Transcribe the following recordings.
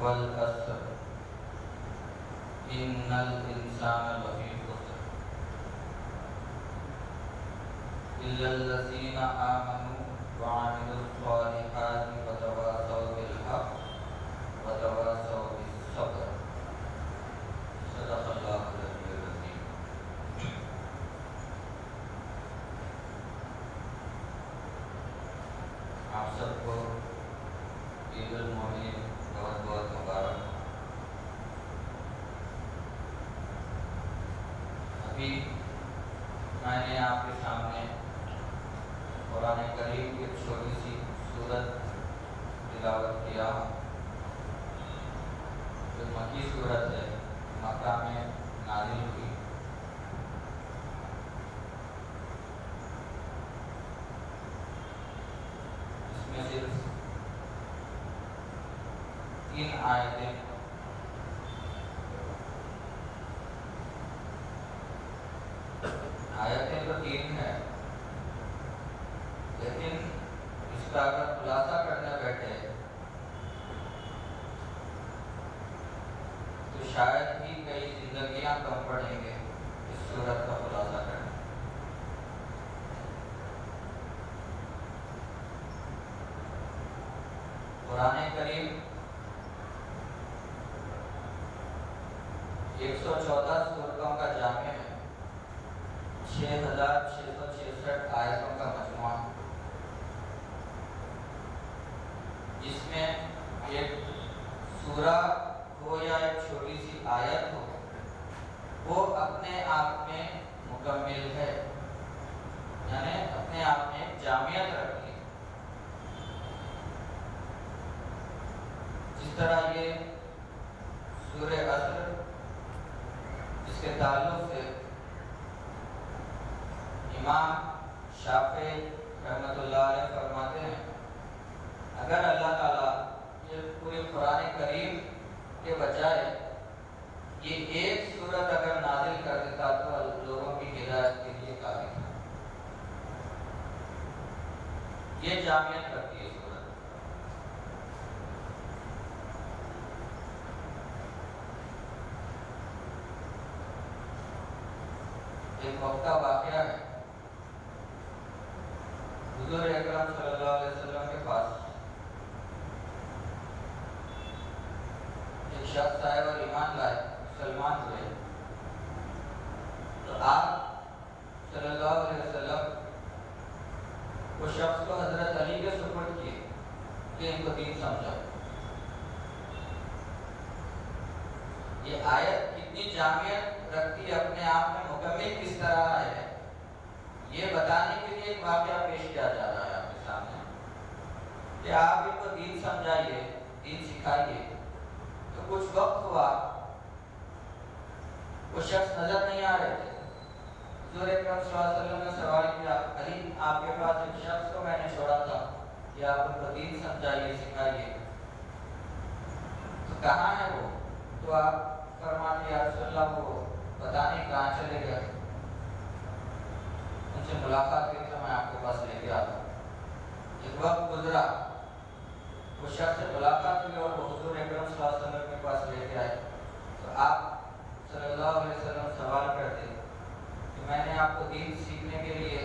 والعصر ان الانسان لفی خسر الا الذین آمنوا وعملوا الصالحات وتواصوا بالحق وتواصوا بالصبر صدق اللہ العلی العظیم۔ آپ سب کو عید المومنین بہت بہت مبارک۔ ابھی میں نے آپ کے سامنے قرآن کریم کی چھوٹی سی سورت تلاوت کیا جو مکی سورت ہے، مکہ میں نازل ہوئی۔ اس میں صرف 3 آیتیں تو 3 ہیں، لیکن اس کا اگر خلاصہ کرنے بیٹھے تو شاید ہی کئی زندگیاں کم پڑیں گے اس صورت کا خلاصہ کرنے۔ قرآن کریم 114 سورتوں کا جامع ہے، 6666 آیتوں کا مجموعہ، جس میں ایک سورہ ہو یا ایک چھوٹی سی آیت ہو، وہ اپنے آپ میں مکمل ہے، یعنی اپنے آپ میں ایک جامعیت رکھتی ہے۔ جس طرح یہ سورہ عصر جس کے تعلق سے امام شافعی رحمۃ اللہ علیہ فرماتے ہیں، اگر اللہ تعالیٰ یہ پورے قرآن کریم کے بجائے یہ ایک سورت اگر نازل کر دیتا تو لوگوں کی ہدایت کے لیے کافی تھا۔ یہ جامعیت رکھتی ہے سورت۔ ایک وقت کا واقعہ ہے، حضور اکرم صلی اللہ علیہ وسلم کے پاس ایک شخص آئے اور ایمان لائے، مسلمان ہوئے، تو آپ صلی اللہ علیہ وسلم وہ شخص کو حضرت علی کے سپرد کیے کہ ان کو دین سمجھاؤ۔ یہ آیت کتنی جامعیت رکھتی ہے، اپنے آپ میں مکمل کس طرح ہے، یہ بتانے کے لیے ایک واقعہ پیش کیا جا رہا ہے آپ کے سامنے کہ آپ ان کو دین سمجھائیے، دین سکھائیے۔ تو کچھ وقت ہوا، وہ شخص نظر نہیں آ رہے تھے۔ حضور اکرم صلی اللہ علیہ وسلم نے سوال کیا، علی آپ کے پاس ایک شخص کو میں نے چھوڑا تھا کہ آپ ان کو دین سمجھائیے، سکھائیے، تو کہاں ہے وہ؟ تو آپ فرماتے یا رسول اللہ وہ پتہ نہیں کہاں چلے گئے، ان سے ملاقات کی تو میں آپ کے پاس لے کے آتا۔ ایک وقت گزرا، وہ شخص سے ملاقات ہوئی اور وہ حضور اکرم صلی اللہ علیہ وسلم کے پاس لے کے آئے، تو آپ صلی اللہ علیہ وسلم سوال کرتے کہ میں نے آپ کو دین سیکھنے کے لیے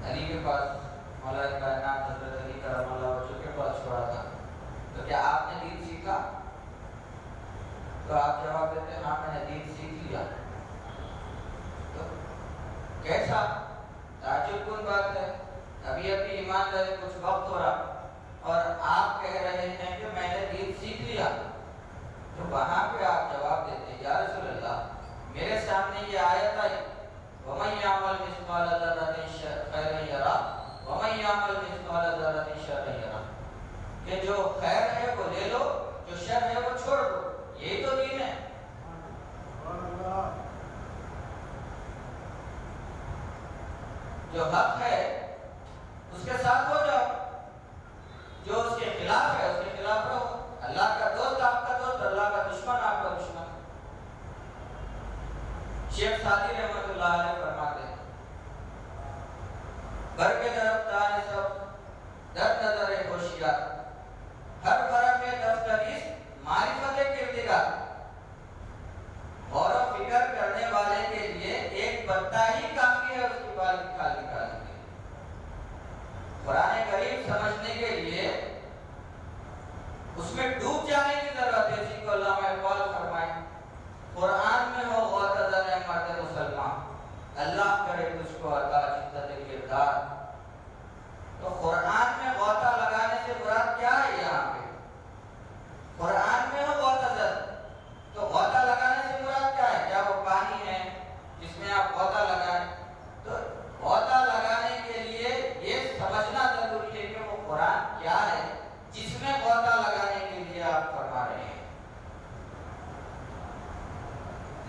علی کے پاس، مولا کائنات حضرت علی کرم اللہ وجہہ کے پاس چھوڑا تھا، تو کیا آپ نے دین سیکھا؟ تو آپ جواب دیتے ہیں ہاں میں نے دین سیکھ لیا۔ تو کیسا تعجب کن بات ہے، ابھی ابھی ایمان لائے کچھ وقت ہو رہا اور آپ کہہ رہے ہیں کہ میں نے دین سیکھ لیا۔ تو وہاں پہ آپ جواب دیتے ہیں یا رسول اللہ میرے سامنے یہ آیت آئی وَمَن يَعْمَلْ مِثْقَالَ ذَرَّةٍ خَيْرًا يَرَهُ وَمَن يَعْمَلْ مِثْقَالَ ذَرَّةٍ شَرًّا يَرَهُ، کہ جو خیر ہے وہ لے لو، جو شر ہے وہ چھوڑ دو، یہی تو دین ہے۔ جو حق ہے اس کے ساتھ ہو جاؤ، جو اس کے خلاف ہے اس کے خلاف رہو۔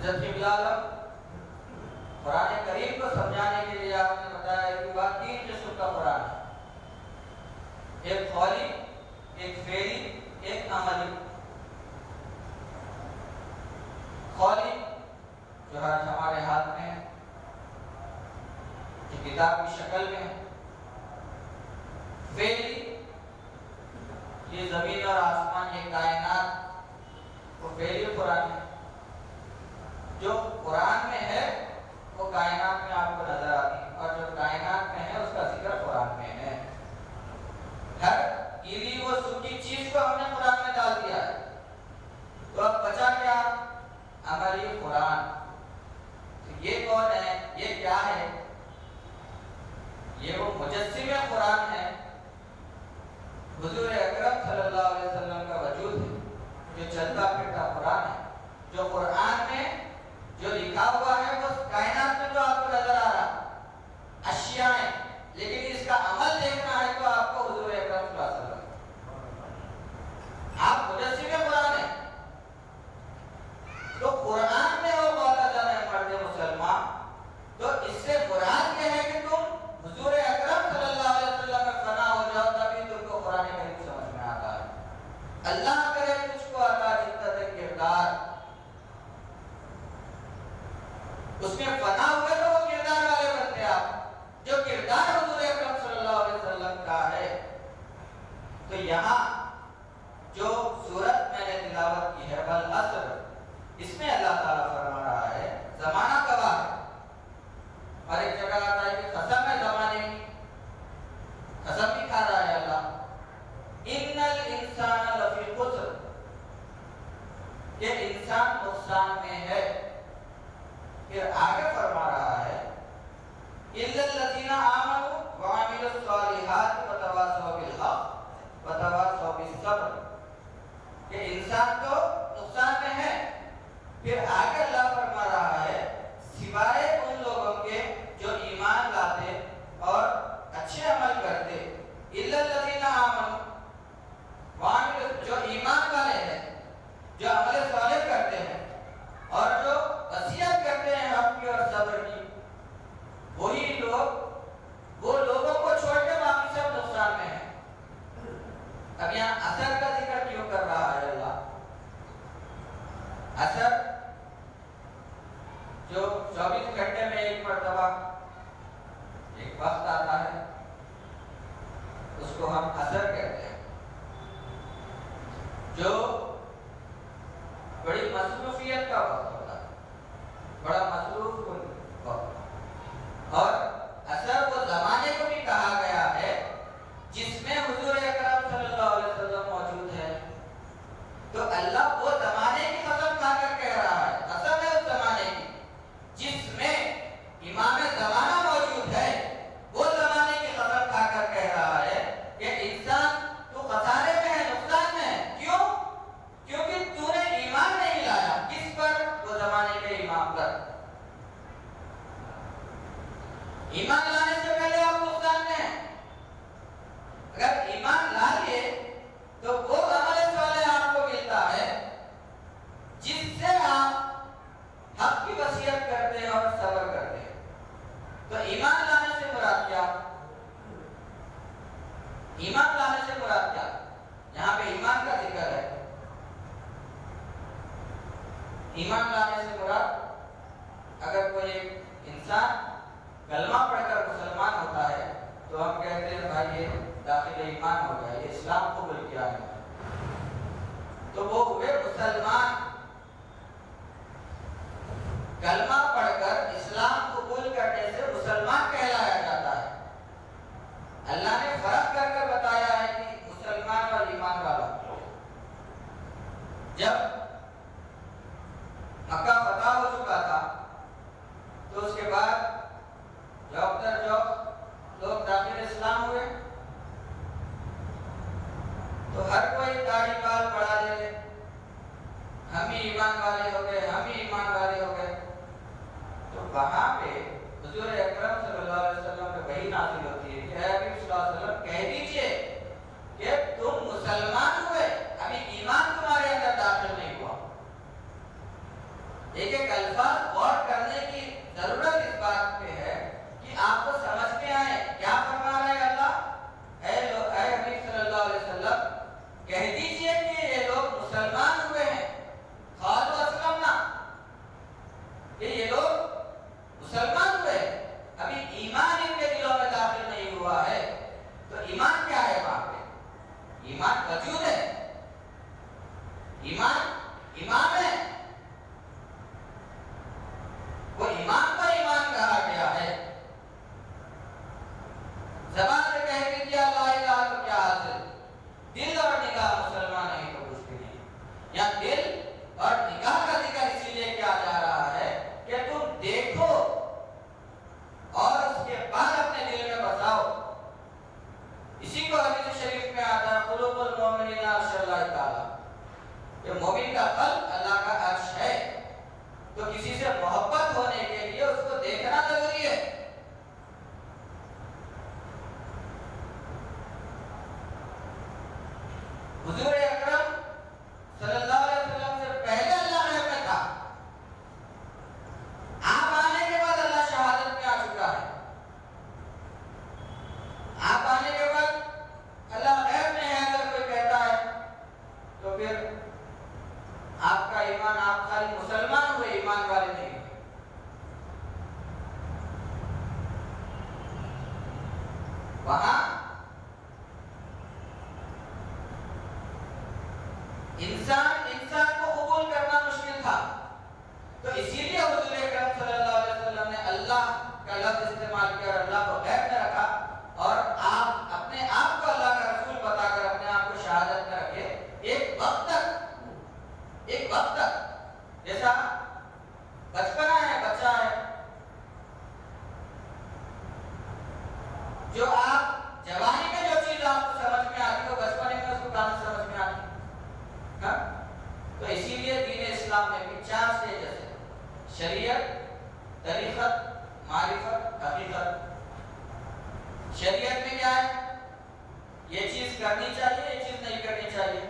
حضرت قبلہ عالم قرآن کریم کو سمجھانے کے لیے آپ نے بتایا کہ بات 3 قسم کا قرآن ہے، ایک قولی، ایک فعلی، ایک عملی۔ قولی جو آج ہمارے ہاتھ میں ہے، جو کتاب کی شکل میں ہے، فعلی یہ زمین اور آسمان، یہ کائنات، وہ فعلی قرآن ہے۔ جو قرآن میں ہے وہ کائنات میں آپ کو نظر آتی ہے، اور جو کائنات میں ہے اس کا ذکر قرآن میں ہے۔ ہر گیلی و سوکھی چیز کو ہم نے قرآن میں ڈال دیا ہے، تو اب بچا کیا؟ عملی قرآن۔ تو یہ کون ہے؟ یہ کیا ہے؟ یہ وہ مجسم قرآن ہے، حضور اکرم صلی اللہ علیہ وسلم کا وجود ہے، جو چلتا پھرتا قرآن ہے، جو قرآن میں جو لکھا ہوا ہے وہ کائنات میں جو آپ کو نظر آ رہا اشیاء ہیں، لیکن اس کا عمل دیکھنا ہے تو آپ کو حضور اکرم صلی اللہ علیہ وسلم، آپ مجسم قرآن ہیں۔ تو قرآن میں وہ بولا جانا ہے مرد مسلمان، تو اس سے مراد یہ ہے کہ تم حضور اکرم صلی اللہ علیہ وسلم میں فنا ہو جاؤ، تبھی تم کو قرآن کریم سمجھ میں آتا ہے۔ اللہ کرے تجھ کو عطا جدت کردار، اس میں فنا ہوئے تو وہ کردار والے بنتے آپ، جو کردار حضور اکرم صلی اللہ علیہ وسلم کا ہے۔ تو یہاں جو سورت میں نے تلاوت کی ہے والعصر، اس میں اللہ تعالیٰ فرما رہا ہے زمانہ گواہ ہے، اور ایک جگہ آتا ہے کہ قسم ہے زمانے کی، قسم بھی کھا رہا ہے اللہ، ان الانسان لفی خسر، کہ انسان نقصان میں ہے۔ پھر آگے فرما رہا ہے الا الذین آمنوا وعملوا الصالحات وتواصوا بالحق وتواصوا بالصبر، کہ انسان تو نقصان میں ہے۔ پھر آگے اللہ فرما رہا ہے سوائے ان لوگوں کے جو ایمان لاتے اور اچھے عمل کرتے، الا الذین آمنوا وعملوا، جو ایمان والے ہیں، جو عمل صالح کرتے ہیں اور جو وصیت کرتے ہیں حق کی اور صبر کی، وہی لوگ، وہ لوگوں کو چھوڑ کے باقی سب نقصان میں ہیں۔ اب یہاں اثر کا ذکر کیوں کر رہا ہے اللہ؟ اثر جو 24 گھنٹے میں ایک مرتبہ ایک وقت آتا ہے، اس کو ہم اثر کہتے ہیں، جو بڑی مصروفیت کا وقت ہوتا ہے، بڑا مصروف کن وقت۔ اور اثر وہ زمانے کو بھی کہا گیا ہے جس میں حضور اکرم صلی اللہ علیہ وسلم موجود ہے۔ تو اللہ وہ زمانے کی قسم کھا کر کہہ رہا ہے، قسم ہے اس زمانے کی جس میں امام زمانہ موجود ہے، وہ زمانے کی قسم کھا کر کہہ رہا ہے کہ انسان تو خسارے میں ہے، نقصان میں ہے۔ کیوں؟ کیونکہ تو نے ایمان نہیں لایا۔ کس پر؟ وہ زمانے کے امام پر۔ ایمان لانے سے پہلے آپ نقصان میں ہیں۔ اگر ایمان لا لیے تو وہ عمل صالح آپ کو ملتا ہے جس سے آپ حق کی وصیت کرتے ہیں اور صبر کرتے ہیں۔ تو ایمان لانے سے مراد کیا؟ ایمان لانے سے مراد کیا؟ یہاں پہ ایمان کا ذکر ہے۔ ایمان لانے سے مراد، اگر کوئی ایک انسان کلمہ پڑھ کر مسلمان ہوتا ہے تو ہم کہتے ہیں بھائی یہ داخل ایمان ہو گیا، یہ اسلام قبول کیا ہے، تو وہ ہوئے مسلمان۔ کلمہ پڑھ کر اسلام قبول کرنے سے مسلمان کہلایا جاتا ہے۔ اللہ نے فرق کر کر بتایا ہے کہ مسلمان اور ایمان والا۔ جب مکہ فتح ہو چکا تھا تو اس کے بعد جوک در جوک لوگ داخل اسلام ہوئے، تو ہر کوئی داڑھی بال بڑھا لے، ہم ہی ایمان والے ہو گئے، ہم ہی ایمان والے ہو گئے۔ تو وہاں پہ حضور اکرم صلی اللہ علیہ وسلم پہ وحی نازل ہوتی ہے کہ اے نبی صلی اللہ علیہ وسلم کہہ دیجئے کہ تم مسلمان ہوئے، ابھی ایمان تمہارے اندر داخل نہیں ایمان ہے، وہ ایمان پر ایمان کہا گیا ہے۔ زبان سے کہہ کے کیا لا الہ تو کیا حاصل؟ دل اور نگاہ مسلمان نہیں تو کچھ بھی نہیں۔ یا دل اور نگاہ کا ذکر اسی لیے کیا جا رہا ہے کہ تم دیکھو اور اس کے بعد اپنے دل میں بساؤ۔ اسی کو حدیث شریف میں آتا ہے قلوب المؤمنین عرش اللہ تعالی، کہ مومن کا قلب اللہ کا عرش ہے۔ تو کسی سے محبت ہونے کے لیے اس کو دیکھنا ضروری ہے۔ حضور اکرم صلی اللہ علیہ وسلم سے پہلے اللہ غیب میں تھا، آپ آنے کے بعد اللہ شہادت میں آ چکا ہے۔ آپ آنے کے بعد اللہ غیب میں ہے، اگر کوئی کہتا ہے تو پھر آپ کا ایمان، آپ خالی مسلمان ہوئے، ایمان والے نہیں ہوئے۔ وہاں انسان کو قبول کرنا مشکل تھا، تو اسی لیے حضور اکرم صلی اللہ علیہ وسلم نے اللہ کا لفظ استعمال کیا اور اللہ کو غیب میں رکھا، اور آپ اپنے آپ کو اللہ کا رسول بتا کر اپنے آپ کو شہادت میں رکھے۔ ایک وقت تک جیسا بچپنا ہے، بچہ ہے جو آپ جوانی میں جو چیز آپ کو سمجھ میں آتی ہے وہ بچپنے میں اس کو کہاں سے سمجھ میں آتی ہے؟ تو اسی لیے دین اسلام میں بھی 4 سٹیجز ہیں: شریعت، طریقت، معرفت، حقیقت۔ شریعت میں کیا ہے؟ یہ چیز کرنی چاہیے، یہ چیز نہیں کرنی چاہیے۔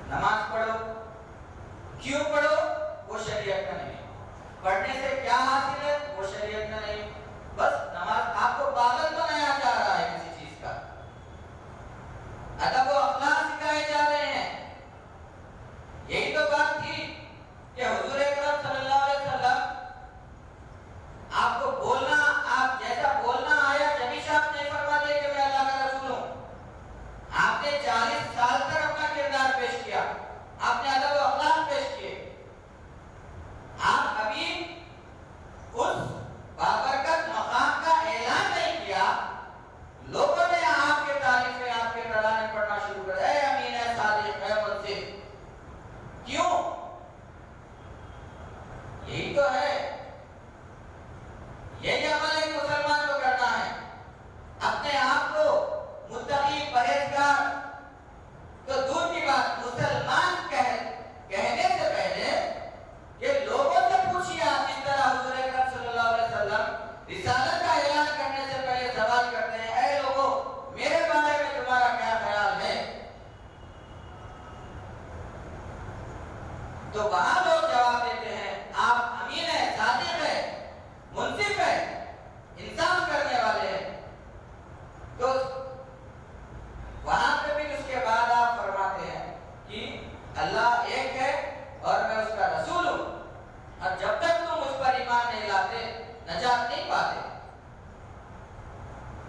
نماز پڑھو، کیوں پڑھو وہ شریعت میں نہیں، پڑھنے سے کیا حاصل ہے وہ شریعت میں نہیں۔ بس نماز آپ کو پاگل بنایا جا رہا ہے کسی چیز کا، ادب و اخلاق سکھائے جا رہے ہیں۔ یہی تو بات تھی کہ حضور اکرم صلی اللہ علیہ وسلم آپ کو بولنا، آپ جیسا بولنا آیا جبھی سے آپ نے فرما دیا کہ میں اللہ کا رسول ہوں۔ آپ نے 40 سال تک اپنا کردار پیش کیا، آپ نے ادب و اخلاق پیش کیے۔ آپ ابھی اس بابرکت مقام کا اعلان نہیں کیا، لوگوں نے آپ کے تعریفیں، آپ کے ترانے پڑھنا شروع کر، اے امین، اے صادق، اے منصف۔ کیوں؟ یہی تو ہے، یہی عمل ایک مسلمان کو کرنا ہے، اپنے آپ کو متقی، پرہیزگار۔ تو دور کی بات، مسلمان کہنے سے پہلے کہ لوگوں سے پوچھیے، آپ جس طرح حضور اکرم صلی اللہ علیہ وسلم رسالت کا اعلان کرنے سے پہلے سوال کرتے ہیں، اے لوگوں میرے بارے میں تمہارا کیا خیال ہے؟ تو وہاں لوگ جواب دیتے ہیں آپ امین ہے، صادق ہے، منصف ہے، انصاف کرنے والے ہیں۔ تو وہاں پہ بھی اس کے بعد آپ فرماتے ہیں کہ اللہ ایک ہے اور میں اس کا رسول ہوں، اور جب تک تم اس پر ایمان نہیں لاتے نجات نہیں پاتے۔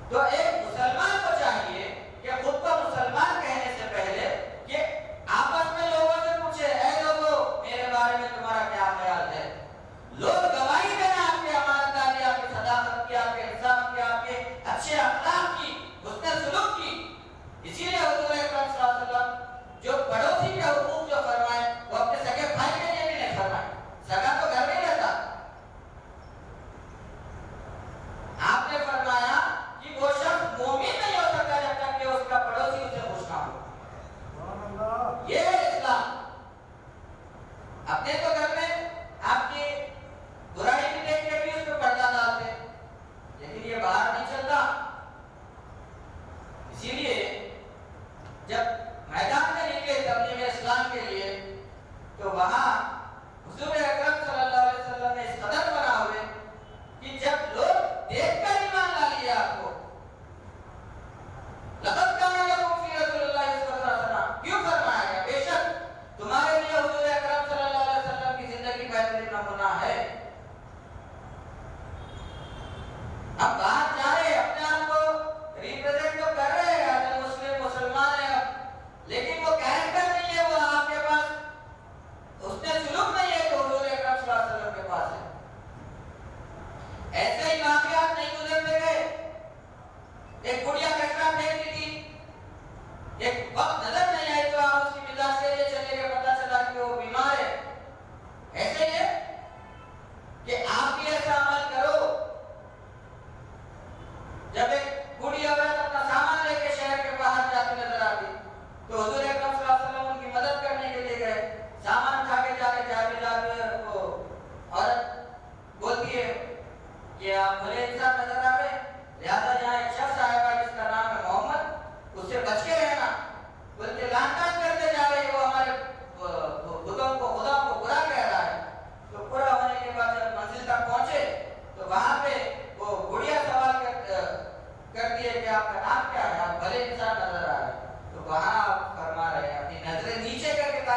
تو ایک مسلمان کو چاہیے کہ خود کو مسلمان کہنے سے پہلے کہ آپس میں لوگوں سے پوچھے، اے لوگوں میرے بارے میں تمہارا کیا خیال ہے؟ لوگ گواہی دیں آپ کی امانتداری، آپ کی صداقت کی، آپ کے انصاف کی، آپ کے اچھے اخلاق کی، حسن سلوک کی۔ اسی لیے حضور اکرم صلی اللہ علیہ وسلم جو پڑوسی کے حقوق جو فرما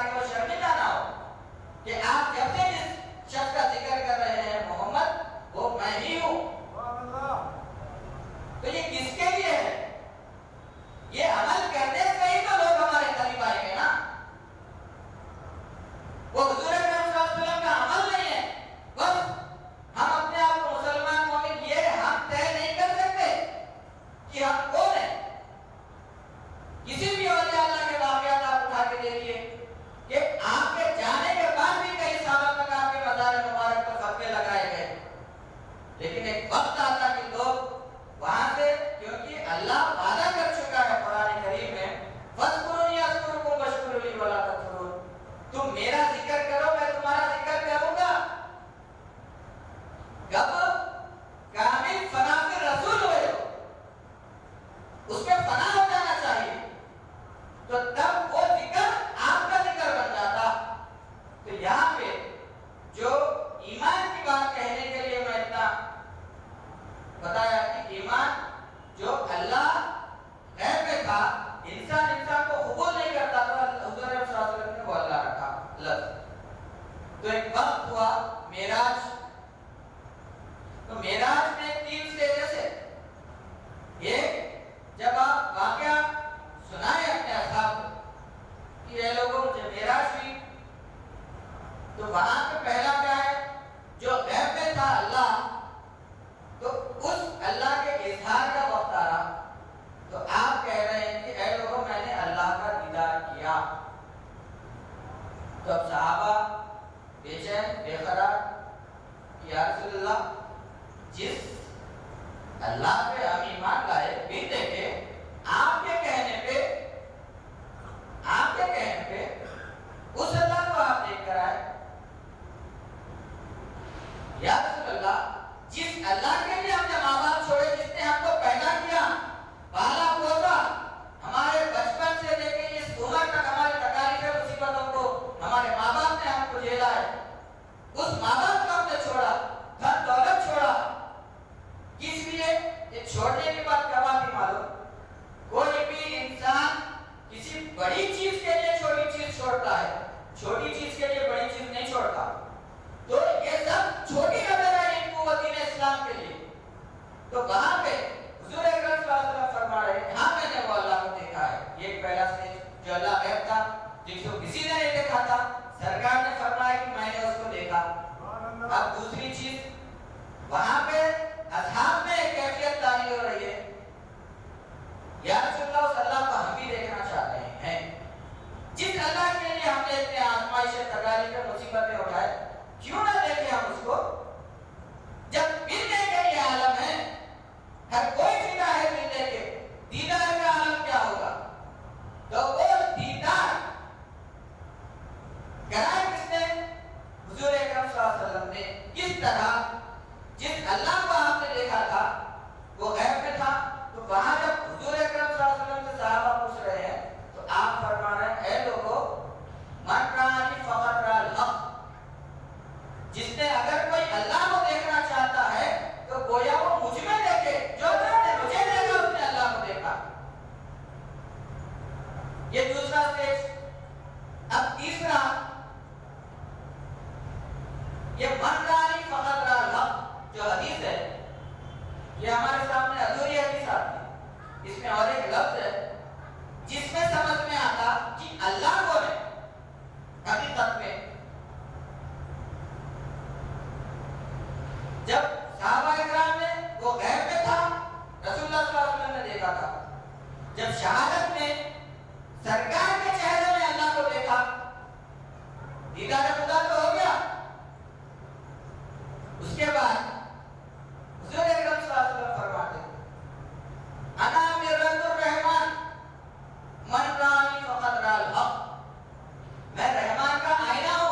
تاکہ وہ شرمندہ نہ ہو کہ آپ جب سے جس شخص کا ذکر کر رہے ہیں محمد وہ میں ہی ہوں. تو یہ کس کے لیے ہے؟ یہ عمل کرنے سے ہی تو لوگ ہمارے قریب آئیں گے نا. وہ حضور اکرم صلی اللہ علیہ وسلم کا عمل نہیں ہے. بس ہم اپنے آپ کو مسلمان مومن یہ ہم طے نہیں کر سکتے کہ ہم کون ہیں. کسی بھی اولیاء اللہ کے واقعات آپ اٹھا کے دیکھیے کہ آپ کے جانے کے بعد بھی کئی سالوں تک آپ کے مزار مبارک پر خطے لگائے گئے، لیکن ایک وقت آتا کہ لوگ وہاں سے، کیونکہ اللہ وعدہ کر چکا ہے قرآن کریم میں فَاذْكُرُونِي أَذْكُرْكُمْ وَاشْكُرُوا لِي وَلَا تَكْفُرُونَ، تم میرا ذکر کرو میں تمہارا ذکر کروں گا. جب کامل فنا کے رسول ہوئے ہو، اس میں فنا ہو جانا چاہیے، تو تب وہ ذکر آپ کا ذکر بن جاتا. تو یہاں پہ جو ایمان کی بات کہنے کے لیے میں اتنا بتایا کہ ایمان جو اللہ غیب میں تھا، انسان کو قبول نہیں کرتا تھا، حضور صلی اللہ علیہ وسلم نے وہ اللہ رکھا لفظ. تو ایک وقت ہوا معراج. تو معراج میں 3 سٹیجز ہے. ایک جب آپ واقعہ سنائے اپنے اصحاب کو کہ یہ لوگوں مجھے معراج ہوئی، تو وہاں پہ پہلا کیا ہے جو غیب میں تھا اللہ، تو اس اللہ کے اظہار کا وقت آ رہا. تو آپ کہہ رہے ہیں کہ اے لوگوں میں نے اللہ کا دیدار کیا. تو اب صحابہ بے چین بے قرار کہ یا رسول اللہ جس اللہ پہ ہم ایمان لائے بھی دیکھے، آپ کے کہنے پہ اس اللہ کو آپ دیکھ کر آئے. یا رسول اللہ جس اللہ کے لیے ہم نے ماں باپ چھوڑے، جس نے ہم کو پیدا کیا، پالا پوسا، ہمارے بچپن سے لے کے اس عمر تک ہماری تکالیف مصیبتوں کو ہمارے ماں باپ نے ہم کو جھیلا ہے، اس ماں باپ کو ہم نے چھوڑا، دھن دولت چھوڑا. کس لیے؟ یہ چھوڑنے کے بعد کیا بات ہی معلوم. کوئی بھی انسان کسی بڑی چیز کے لیے چھوٹی چیز چھوڑتا ہے، چھوٹی چیز کے لیے بڑی چیز نہیں چھوڑتا. تو یہ سب چھوٹی نظر ہے ان کو دین اسلام کے لیے. تو وہاں پہ حضور اکرم صلی اللہ علیہ وسلم فرما رہے ہیں ہاں میں نے وہ اللہ کو دیکھا ہے. یہ ایک پہلا سٹیج جو اللہ غیب تھا، جس کو کسی نے نہیں دیکھا تھا، سرکار نے فرمایا کہ میں نے اس کو دیکھا. اب دوسری چیز وہاں پہ اصحاب میں ایک کیفیت تاری ہو رہی ہے، یا رسول اللہ اس اللہ کو ہم بھی دیکھنا چاہتے ہیں. جس اللہ کے لیے ہم نے اتنے آزمائشیں تکالیفیں مصیبتیں اٹھائے، کیوں نہ دیکھیں ہم اس کو. جب ملنے کے لیے عالم ہے، ہر کوئی فدا ہے ملنے کے، دیدار کا عالم کیا ہوگا. تو وہ دیدار کرائے کس نے؟ حضور اکرم صلی اللہ علیہ وسلم نے. کس طرح؟ جس اللہ کو آپ نے دیکھا تھا وہ غیب میں تھا. تو وہاں جب حضور اکرم صلی اللہ علیہ وسلم سے صحابہ پوچھ رہے ہیں تو آپ فرما رہے ہیں اے لوگوں من رانی فقط را الحق، جس نے اگر کوئی اللہ کو دیکھنا چاہتا ہے تو گویا وہ مجھ میں دیکھے، جو نے مجھے دیکھا اس نے اللہ کو دیکھا. یہ دوسرا سٹیج. اب تیسرا یہ من رانی فقط را الحق جو حدیث ہے، یہ ہمارے سامنے ادھوری حدیث آتی ہے. اس میں اور ایک لفظ ہے جس میں سمجھ میں آتا کہ اللہ کو ہے حقیقت میں. جب صحابہ اکرام نے وہ غیب میں تھا، رسول اللہ صلی اللہ علیہ وسلم نے دیکھا تھا. جب شہادت میں سرکار کے چہرے میں اللہ کو دیکھا، دیدار خدا تو ہو گیا. اس کے بعد حضور اکرم صلی اللہ علیہ وسلم فرماتے انا مرۃ الرحمن من رانی فقط را الحق، میں رحمان کا آئینہ ہوں.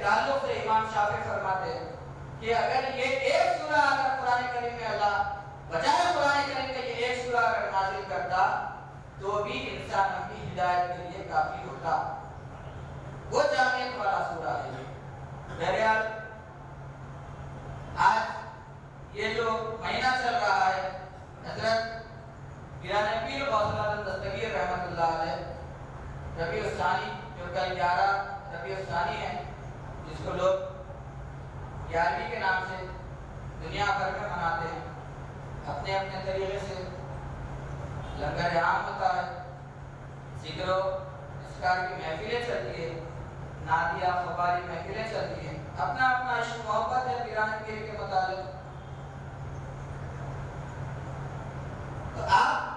کے تعلق سے امام شافعی فرماتے ہیں کہ اگر یہ ایک سورہ اگر قرآن کریم میں اللہ بجائے قرآن کریم کے یہ ایک سورہ اگر نازل کرتا تو بھی انسان کی ہدایت کے لیے کافی ہوتا. وہ جامعیت والا سورہ ہے. بہرحال آج یہ جو مہینہ چل رہا ہے حضرت پیران پیر غوث العظم دستگیر رحمۃ اللہ علیہ ربیع الثانی جو کل 11 ربیع الثانی ہے جس کو لوگ 11ویں کے نام سے دنیا بھر میں مناتے ہیں اپنے اپنے طریقے سے. لنگر عام ہوتا ہے, ذکر و اذکار کی محفلیں چلتی ہے, نادیہ قوالی محفلیں چلتی ہیں, اپنا اپنا عشق محبت ہے پیران پیر کے متعلق. تو آپ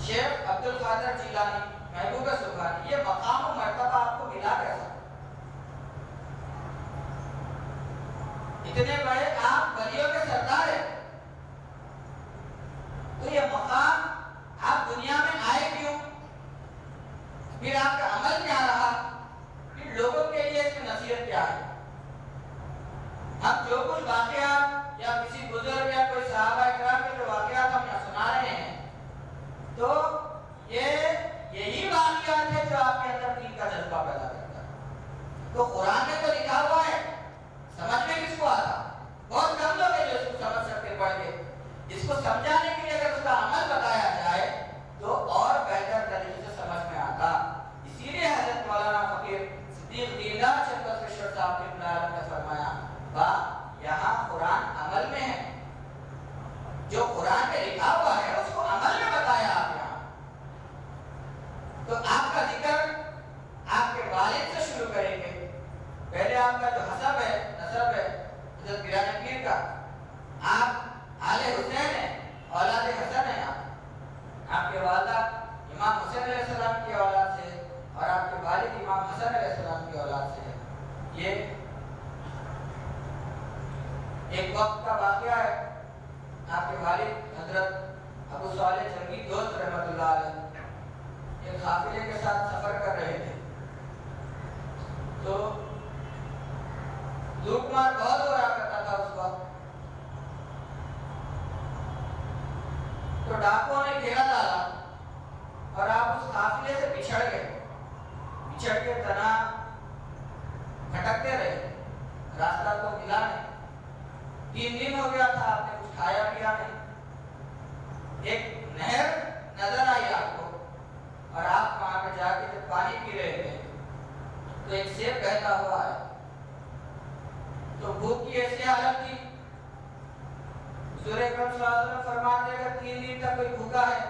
شیخ عبد القادر جیلانی محبوب سبحانی یہ مقام و مرتبہ آپ کو ملا کیسا؟ اتنے بڑے آپ ولیوں کے سردار ہیں, تو یہ مقام آپ دنیا میں آئے کیوں؟ پھر آپ کا عمل کیا رہا؟ پھر لوگوں کے لیے اس کی نصیحت کیا ہے؟ ہم جو کچھ واقعات یا کسی بزرگ یا کوئی صحابہ اکرام کے جو واقعات ہم یہاں سنا رہے ہیں تو یہی واقعات ہے جو آپ کے اندر دین کا جذبہ پیدا کرتا ہے. تو قرآن میں تو لکھا ہوا ہے, سمجھ میں کس کو آتا؟ بہت کم لوگ ہیں جو اس کو سمجھ سکتے پڑھ کے. اس کو سمجھانے کے لیے اگر اس کا عمل بتایا جائے تو اور بہتر طریقے سے سمجھ میں آتا. اسی لیے حضرت مولانا فقیر صدیق دیندار چند بخشور صاحب نے فرمایا یہاں قرآن عمل میں ہے, جو قرآن میں لکھا ہوا ہے اس کو عمل میں بتایا آپ یہاں. تو آپ کا ذکر آپ کے والد سے شروع کریں گے. پہلے آپ کا جو حسب ہے نسب ہے حضرت پیران پیر کا, آپ آل حسین ہیں, اولاد حسن ہیں. آپ کے والدہ امام حسین علیہ السلام کی اولاد سے اور آپ کے والد امام حسن علیہ السلام کی اولاد سے. یہ ایک وقت کا واقعہ ہے. آپ کے والد حضرت ابو صالح جنگی دوست رحمۃ اللہ علیہ ایک قافلے کے ساتھ سفر کر رہے تھے, تو لوٹ مار بہت ہو رہا کرتا تھا اس وقت. تو ڈاکوؤں نے گھیرا ڈالا اور آپ اس قافلے سے بچھڑ گئے. بچھڑ کے تنہا بھٹکتے رہے, راستہ تو ملا نہیں. 3 دن ہو گیا تھا, آپ نے کچھ کھایا پیا نہیں. ایک نہر نظر آئی آپ کو اور آپ وہاں پہ جا کے جب پانی پی رہے تھے تو ایک سیب بہتا ہوا ہے. تو بھوک کی ایسی حالت تھی, حضور اکرم صلی اللہ علیہ وسلم فرماتے ہیں اگر 3 دن تک کوئی بھوکا ہے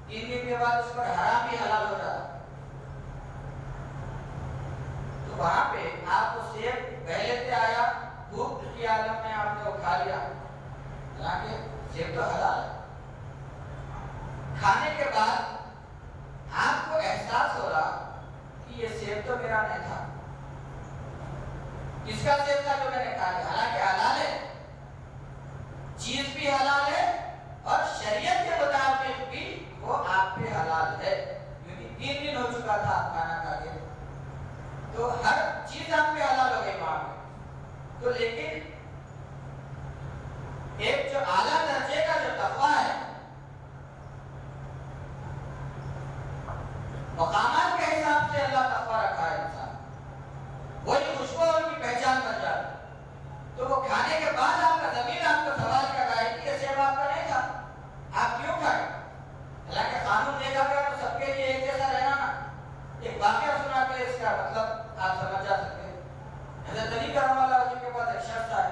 3 دن کے بعد اس پر حرام بھی حلال ہو جاتا. تو وہاں پہ آپ کو سیب پہلے سے آیا, بھوک کی عالم میں آپ نے وہ کھا لیا, حالانکہ سیب تو حلال ہے. کھانے کے بعد آپ کو احساس ہو رہا کہ یہ سیب تو میرا نہیں تھا. کس کا سیب تھا جو میں نے کھا لیا؟ حالانکہ حلال ہے, چیز بھی حلال ہے اور شریعت کے مطابق بھی وہ آپ پہ حلال ہے, کیونکہ 3 دن ہو چکا تھا آپ کھانا کھا کے, تو ہر چیز آپ پہ حلال ہو گئی وہاں پہ. تو لیکن ایک جو اعلیٰ درجے کا جو تقویٰ ہے, مقامات کے حساب سے اللہ تقویٰ رکھا ہے انسان, وہی خوشبو ان کی پہچان بن جاتی. تو وہ کھانے کے بعد آپ کا ضمیر آپ کو سوال کر رہا ہے کہ یہ سیب آپ کا نہیں تھا, آپ کیوں کھائے؟ حالانکہ قانون دیکھا گیا تو سب کے لیے ایک جیسا رہنا نا. ایک واقعہ سنا کے اس کا مطلب آپ سمجھ جا سکتے ہیں. حضرت علی کرم اللہ وجہ کے پاس ایک شخص آئے,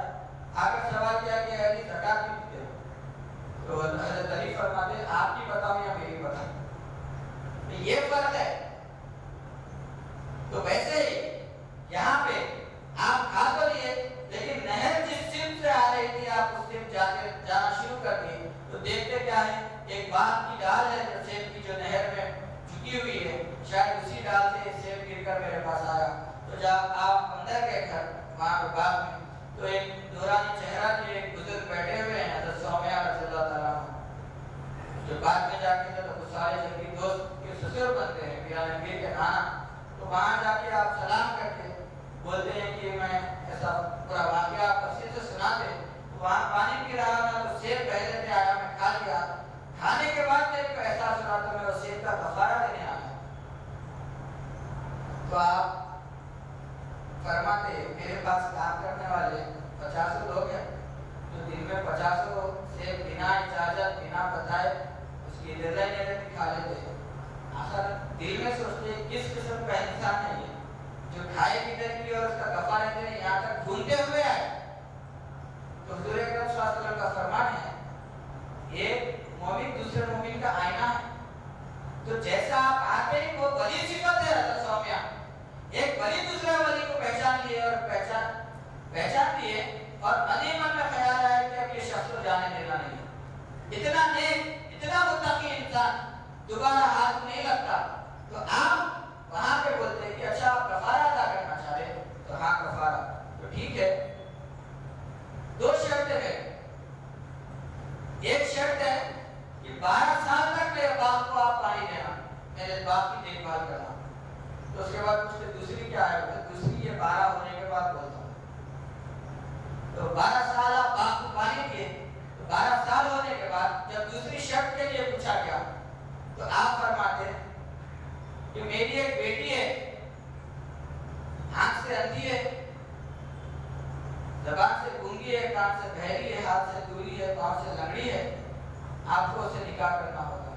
آ کر سوال کیا کہ علی زکات کیوں دیتے ہو؟ تو حضرت علی فرماتے ہیں آپ کی بتاؤ یا میری بتاؤ, یہ فرق ہے. تو ویسے ہی یہاں پہ آپ کھا تو لیے, لیکن نہر جس سمت سے آ رہی تھی آپ اس سمت جانا شروع کر دیے. تو دیکھتے کیا ہے, ایک باغ کی ڈال ہے جو سیب کی جو نہر میں جھکی ہوئی ہے, شاید اسی ڈال سے سیب گر کر میرے پاس آیا. تو جب آپ اندر گئے گھر وہاں پہ باغ میں, تو ایک نورانی چہرہ کے ایک بزرگ بیٹھے ہوئے ہیں حضرت سومیہ رضی اللہ تعالیٰ عنہ, جو بعد میں جا کے حضرت ابو صالح جنگی دوست کے سسر بنتے ہیں, پیران پیر کے نانا. وہاں جا کے آپ سلام کر کے بولتے ہیں کہ میں ایسا پورا واقعہ تفصیل سے سناتے، وہاں پانی پی رہا تھا تو سیب پہلے سے آیا، میں کھا لیا، کھانے کے بعد میرے کو احساس ہوا تو میں اس سیب کا کفارہ دینے آیا، تو آپ فرماتے میرے پاس کام کرنے والے 50 لوگ ہیں جو دن میں 50 سیب بنا اجازت بنا بتائے اس کی اجازت کھا لیتے ہیں۔ آخر دل میں سوچتے کس قسم کا انسان ہے یہ جو کھائے پیتے کے لیے اور اس کا کفارہ دینے یہاں تک ڈھونڈتے ہوئے آئے۔ تو حضور اکرم صلی اللہ علیہ وسلم کا فرمان ہے ایک مومن دوسرے مومن کا آئینہ ہے، تو جیسا آپ آتے ہیں وہ ولی صفت ہے حضرت سومیہ، ایک ولی دوسرے ولی کو پہچان لیے اور پہچان دیے اور من میں خیال آیا کہ اب یہ شخص کو جانے دینا نہیں، اتنا نیک اتنا متقی انسان دوبارہ ہاتھ نہیں لگتا، تو آپ وہاں پہ بولتے ہیں کہ اچھا آپ کفارہ ادا کرنا چاہ رہے تو ہاں کفارہ، تو ٹھیک ہے، 2 شرطیں ہیں، ایک شرط ہے کہ 12 سال تک میرے باغ کو آپ پانی دینا، میرے باغ کی دیکھ بھال کرنا، تو اس کے بعد پوچھتے دوسری کیا ہے، دوسری یہ 12 ہونے کے بعد بولتا ہوں، تو 12 سال آپ باغ کو پانی دیے، تو 12 سال ہونے کے بعد جب دوسری شرط کے لیے پوچھا گیا تو آپ فرماتے ہیں کہ میری ایک بیٹی ہے، آنکھ سے اندھی ہے، زبان سے گونگی ہے، کان سے بہری ہے، ہاتھ سے دوری ہے، پاؤں سے لنگڑی ہے، آپ کو اسے نکاح کرنا ہوگا،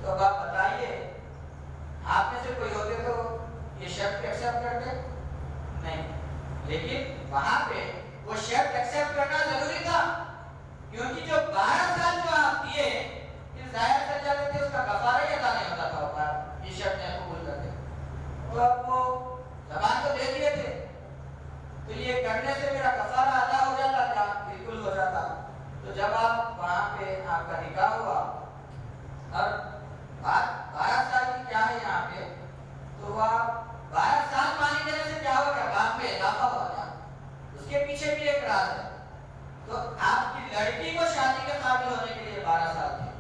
تو اب آپ بتائیے آپ میں سے کوئی ہوتے تو یہ شرط ایکسپٹ کرتے؟ نہیں، لیکن وہاں پہ وہ شرط ایکسپٹ کرنا ضروری تھا، کیونکہ جو 12 سال جو آپ دیے پھر ظاہر کر جاتے تھے اس کا کفارہ ہی ادا نہیں ہوتا تھا، یہ شرط نہیں قبول کرتے، تو اب وہ زبان تو دے دیے تھے تو یہ کرنے سے میرا کفارہ ادا ہو جاتا تھا، بالکل ہو جاتا، تو جب آپ وہاں پہ آپ کا نکاح ہوا اور 12 سال کی کیا ہے یہاں پہ، تو وہ 12 سال پانی دینے سے کیا ہو گیا، باغ میں اضافہ ہو گیا، اس کے پیچھے بھی ایک راز ہے، تو آپ کی لڑکی کو شادی کے قابل ہونے کے لیے 12 سال تھے،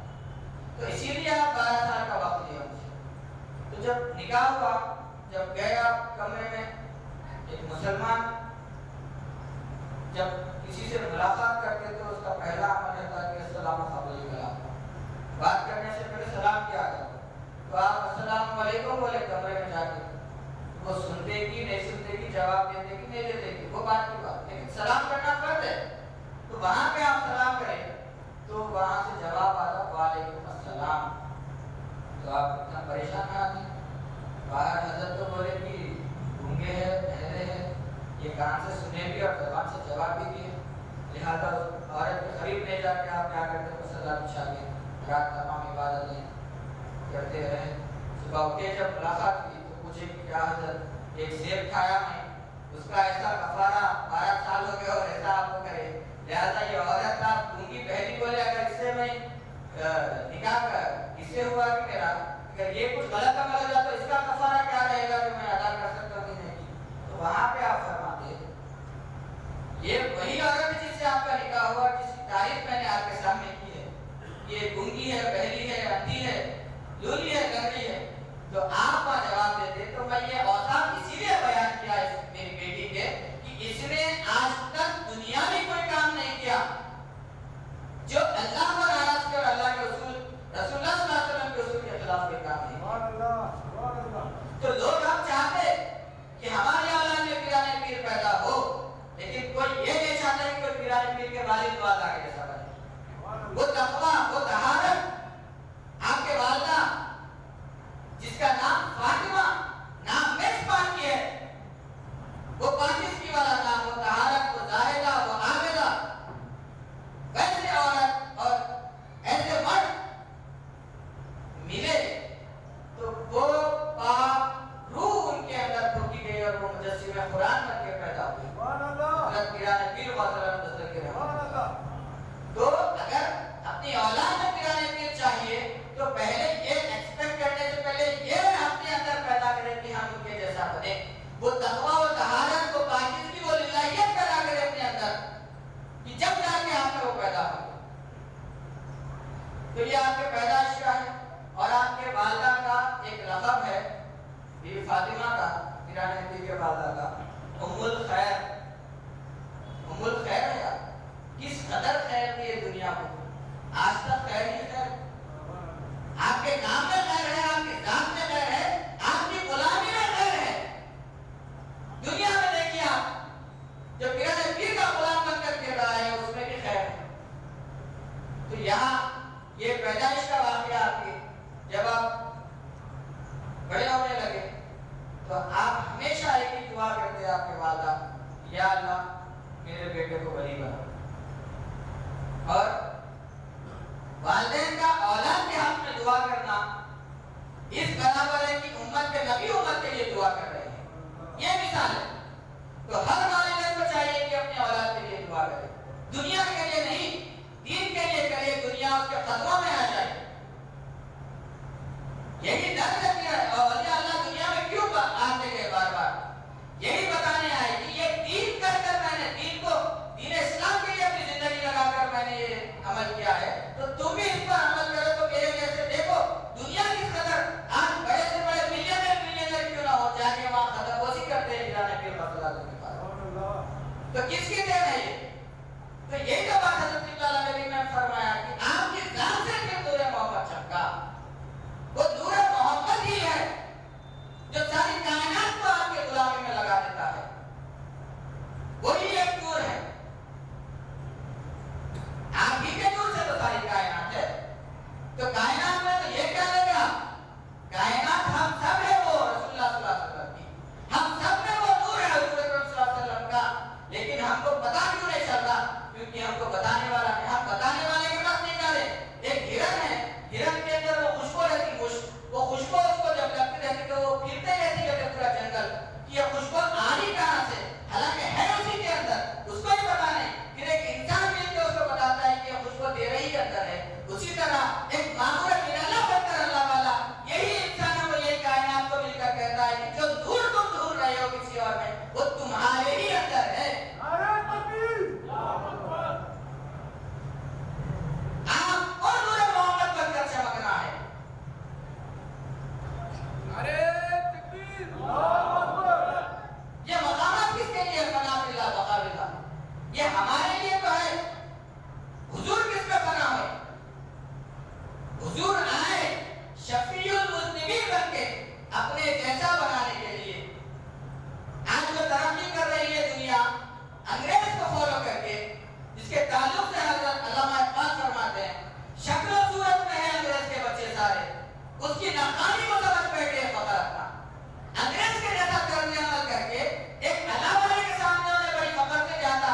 تو اسی لیے آپ 12 سال کا وقت دیا مجھے، تو جب نکاح ہوا، جب گئے آپ کمرے میں، ایک مسلمان جب کسی سے ملاقات کرتے تو اس کا پہلا عمل رہتا ہے کہ السلام علیکم، بات کرنے سے پہلے سلام کیا کرو، تو آپ السلام علیکم بولے کمرے میں جا کے، وہ سنتے کی نہیں سنتے کی، جواب دیتے کی نہیں دیتے کی، وہ بات کی بات، لیکن سلام کرنا فرض ہے، تو وہاں پہ آپ سلام کریں تو وہاں سے جواب آتا وعلیکم السلام، تو آپ اتنا پریشان نہ آتے، باہر حضرت تو بولے کہ گونگے ہیں بہرے ہیں، یہ کان سے سنے بھی اور زبان سے جواب بھی دیے، لہٰذا عورت کے قریب نہیں جا کے آپ کیا کرتے ہیں سلام بچھا کے رات تمام عبادتیں کرتے رہے، صبح اٹھے جب ملاقات کی تو پوچھے کہ کیا حضرت ایک سیب کھایا میں، اس کا ایسا کفارہ 12 سال ہو گیا اور ایسا آپ کو کرے، لہٰذا یہ عورت آپ گونگی بہری بولے اگر اس سے میں نکاح اس سے ہوا کہ میرا اگر یہ کچھ غلط عمل ہو جائے تو اس کا کفارہ کیا رہے گا جو میں ادا کر سکتا ہوں نہیں، تو وہاں پہ آپ فرماتے یہ وہی عورت جس سے آپ کا نکاح ہوا جس کی تعریف میں نے آپ کے سامنے کی ہے، یہ گونگی ہے، بہری ہے، اندھی ہے، لولی ہے، لنگڑی ہے، تو آپ کا جواب دیتے تو میں یہ اوصاف اسی لیے بیان کیا میری بیٹی کے کہ اس نے آج تک دنیا میں کوئی کام نہیں کیا جو اللہ کو ناراض کیا اور اللہ کے رسول صلی اللہ علیہ وسلم کے اصول کے خلاف کوئی کام نہیں، تو لوگ ہم چاہتے کہ ہمارے اولاد میں پیرانے پیر پیدا ہو، لیکن کوئی یہ نہیں چاہتا کہ کوئی پیرانے پیر کے والد والدہ کے جیسا بنے، وہ تقویٰ وہ طہارت آپ کے والدہ جس کا نام فاطمہ نام میزبان کی ہے، وہ پاکیزگی والا نام، وہ طہارت، وہ زاہدہ، وہ عابدہ، ویسے عورت اور ایسے مرد ملے تو وہ بیٹے کو ولی بنا. اور والدین کا اولاد کے حق میں دعا کرنا اس برابر ہے کہ امت کے نبی امت کے لیے دعا کر رہے ہیں. یہ مثال ہے. تو ہر والدین کو چاہیے کہ اپنے اولاد کے لیے دعا کرے. دنیا کے لیے نہیں, دین کے لیے کرے. دنیا اس کے قدموں میں آ جائے. یہی درد ہے کہ اولیاء اللہ دنیا میں کیوں آتے گئے بار بار. یہی بتانے آئے کہ یہ دین کر کر میں نے دین کو, دین اسلام کے لیے اپنی زندگی لگا کر میں نے یہ عمل کیا ہے, تو تم بھی اس پر عمل کرو. تو میرے جیسے دیکھو دنیا کی قدر آج بڑے سے بڑے ملینئر کیوں نہ ہو, جا کے وہاں قدر بوسی کرتے ہیں جانے کے مسئلہ کے پاس. تو کس کی دین ہے یہ؟ تو یہی تو بات حضرت اللہ علیہ نے فرمایا کہ آپ کی ذات سے کیوں نور محمد چمکا. وہ نور محمد ہی ہے جو ساری کائنات کو آپ کے غلامی میں لگا دیتا ہے. وہی ایک نور ہے. آپ ہی کے نور سے تو ساری کائنات ہے. تو کائنات میں تو یہ کیا لگا, کائنات ہم سب ہے وہ رسول اللہ صلی اللہ علیہ وسلم کی. ہم سب میں وہ نور ہے حضور اکرم صلی اللہ علیہ وسلم کا. لیکن ہم کو پتا کیوں نہیں چل رہا؟ کیونکہ ہم کو بتانے والا نہیں. ہم بتانے والے کے پاس نہیں جا رہے. ایک ہرن ہے, ہرن کے اندر وہ خوشبو رہتی, وہ خوشبو اس کو جب لگتی رہتی تو وہ پھرتے رہتی ہے پورا جنگل کہ یہ خوشبو آ رہی کہاں سے, حالانکہ ہے اسی کے اندر. اس کو ہی پتا نہیں. پھر ایک انسان مل کے اس کو بتاتا ہے کہ یہ خوشبو تیرے ہی اندر ہے. اسی طرح ایک معمور نرالا بن کر اللہ والا یہی انسان ہے, وہ یہی کائنات کو مل کر کہتا ہے کہ جو دور تم دور رہے ہو کسی اور میں, وہ تمہارے ہی اندر ہے. آپ اور نور محمد بن کر چمکنا ہے. یہ مقامات کس کے لیے؟ فنا فی اللہ بقا فی اللہ. یہ ہمارے لیے تو ہے. حضور کس پہ فنا ہوئے؟ حضور آئے شفیع المذنبین بن کے اپنے جیسا بنانے کے لیے. آج جو ترقی کر رہی ہے دنیا انگریز کو فالو کر کے, جس کے تعلق سے حضرت علامہ اقبال فرماتے ہیں شکل و صورت میں ہے انگریز کے بچے سارے, اس کی ناکامی کو سمجھ بیٹھے فخر اپنا. انگریز کے جیسا طرز عمل کر کے ایک اللہ والے کے سامنے انہیں بڑی فخر سے جاتا.